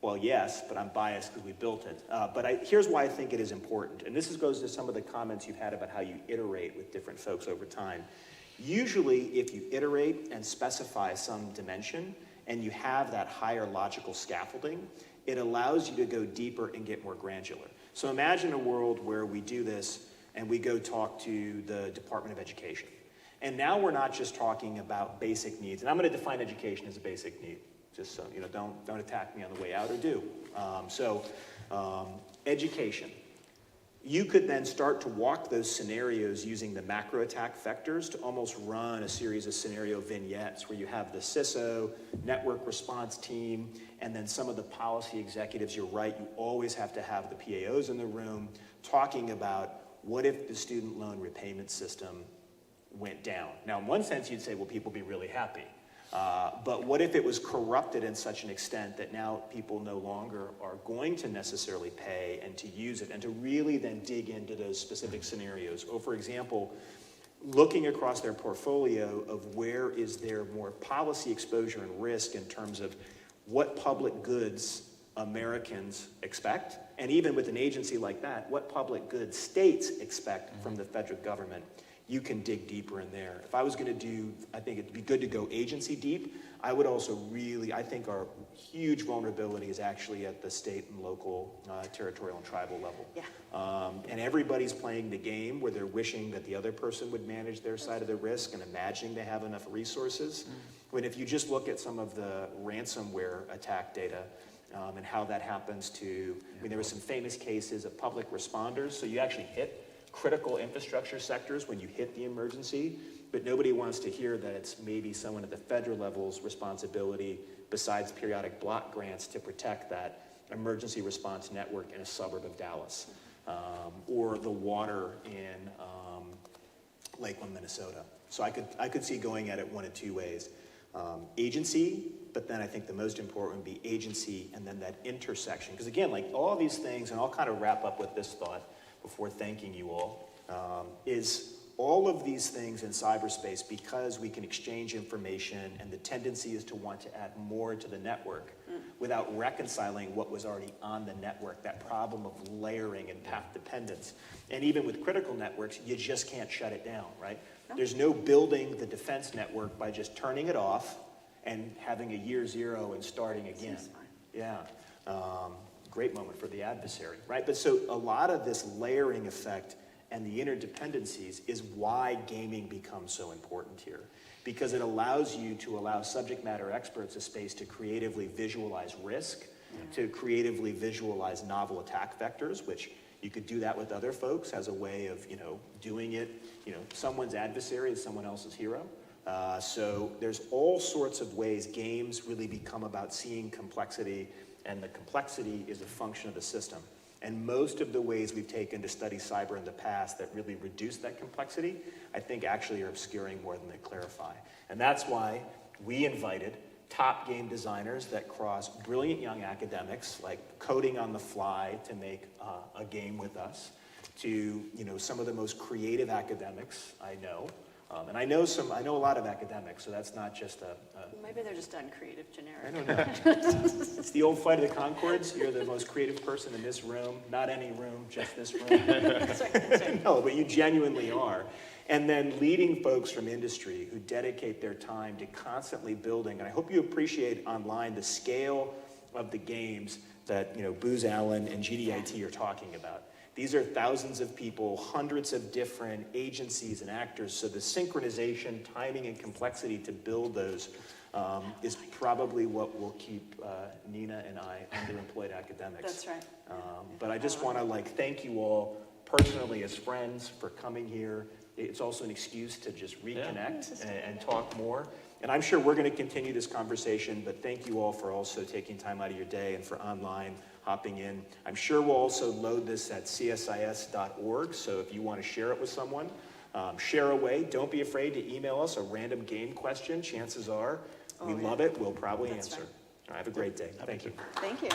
Well, yes, but I'm biased because we built it. But here's why I think it is important. And this goes to some of the comments you've had about how you iterate with different folks over time. Usually, if you iterate and specify some dimension, and you have that higher logical scaffolding, it allows you to go deeper and get more granular. So imagine a world where we do this and we go talk to the Department of Education. And now we're not just talking about basic needs. And I'm going to define education as a basic need, just so, don't attack me on the way out, or do. Education. You could then start to walk those scenarios using the macro attack vectors to almost run a series of scenario vignettes where you have the CISO, network response team, and then some of the policy executives. You're right, you always have to have the PAOs in the room talking about what if the student loan repayment system went down. Now, in one sense, you'd say, well, people be really happy. But what if it was corrupted in such an extent that now people no longer are going to necessarily pay and to use it, and to really then dig into those specific scenarios? Or for example, looking across their portfolio of where is there more policy exposure and risk in terms of what public goods Americans expect And even with an agency like that, what public good states expect from the federal government, you can dig deeper in there. If I was going to do, I think it'd be good to go agency deep. I would also really, I think our huge vulnerability is actually at the state and local, territorial and tribal level. Yeah. And everybody's playing the game where they're wishing that the other person would manage their side of the risk and imagining they have enough resources. When if you just look at some of the ransomware attack data, and how that happens to, I mean, there were some famous cases of public responders, so you actually hit critical infrastructure sectors when you hit the emergency, but nobody wants to hear that it's maybe someone at the federal level's responsibility, besides periodic block grants, to protect that emergency response network in a suburb of Dallas, or the water in Lakeland, Minnesota. So I could see going at it one of two ways. Agency, but then I think the most important would be agency and then that intersection. Because again, like all these things, and I'll kind of wrap up with this thought before thanking you all, is all of these things in cyberspace, because we can exchange information and the tendency is to want to add more to the network without reconciling what was already on the network, that problem of layering and path dependence. And even with critical networks, you just can't shut it down, right? No. There's no building the defense network by just turning it off and having a year zero and starting again. Yeah. Great moment for the adversary, right? But so a lot of this layering effect and the interdependencies is why gaming becomes so important here, because it allows you to allow subject matter experts a space to creatively visualize risk, to creatively visualize novel attack vectors, which you could do that with other folks as a way of, doing it, someone's adversary is someone else's hero. So there's all sorts of ways games really become about seeing complexity, and the complexity is a function of the system. And most of the ways we've taken to study cyber in the past that really reduce that complexity, I think actually are obscuring more than they clarify. And that's why we invited top game designers that cross brilliant young academics, like coding on the fly to make a game with us, to some of the most creative academics I know. And I know a lot of academics, so that's not just Maybe they're just uncreative, generic. I don't know. It's the old fight of the Concords. You're the most creative person in this room. Not any room, just this room. That's right. No, but you genuinely are. And then leading folks from industry who dedicate their time to constantly building. And I hope you appreciate online the scale of the games that Booz Allen and GDIT are talking about. These are thousands of people, hundreds of different agencies and actors, so the synchronization, timing, and complexity to build those is probably what will keep Nina and I underemployed academics. That's right. But I just want to thank you all personally as friends for coming here. It's also an excuse to just reconnect and talk more. And I'm sure we're going to continue this conversation, but thank you all for also taking time out of your day and for online hopping in. I'm sure we'll also load this at csis.org, so if you want to share it with someone, share away. Don't be afraid to email us a random game question. Chances are we love it. We'll probably answer. All right, have a great day. Thank you. Thank you.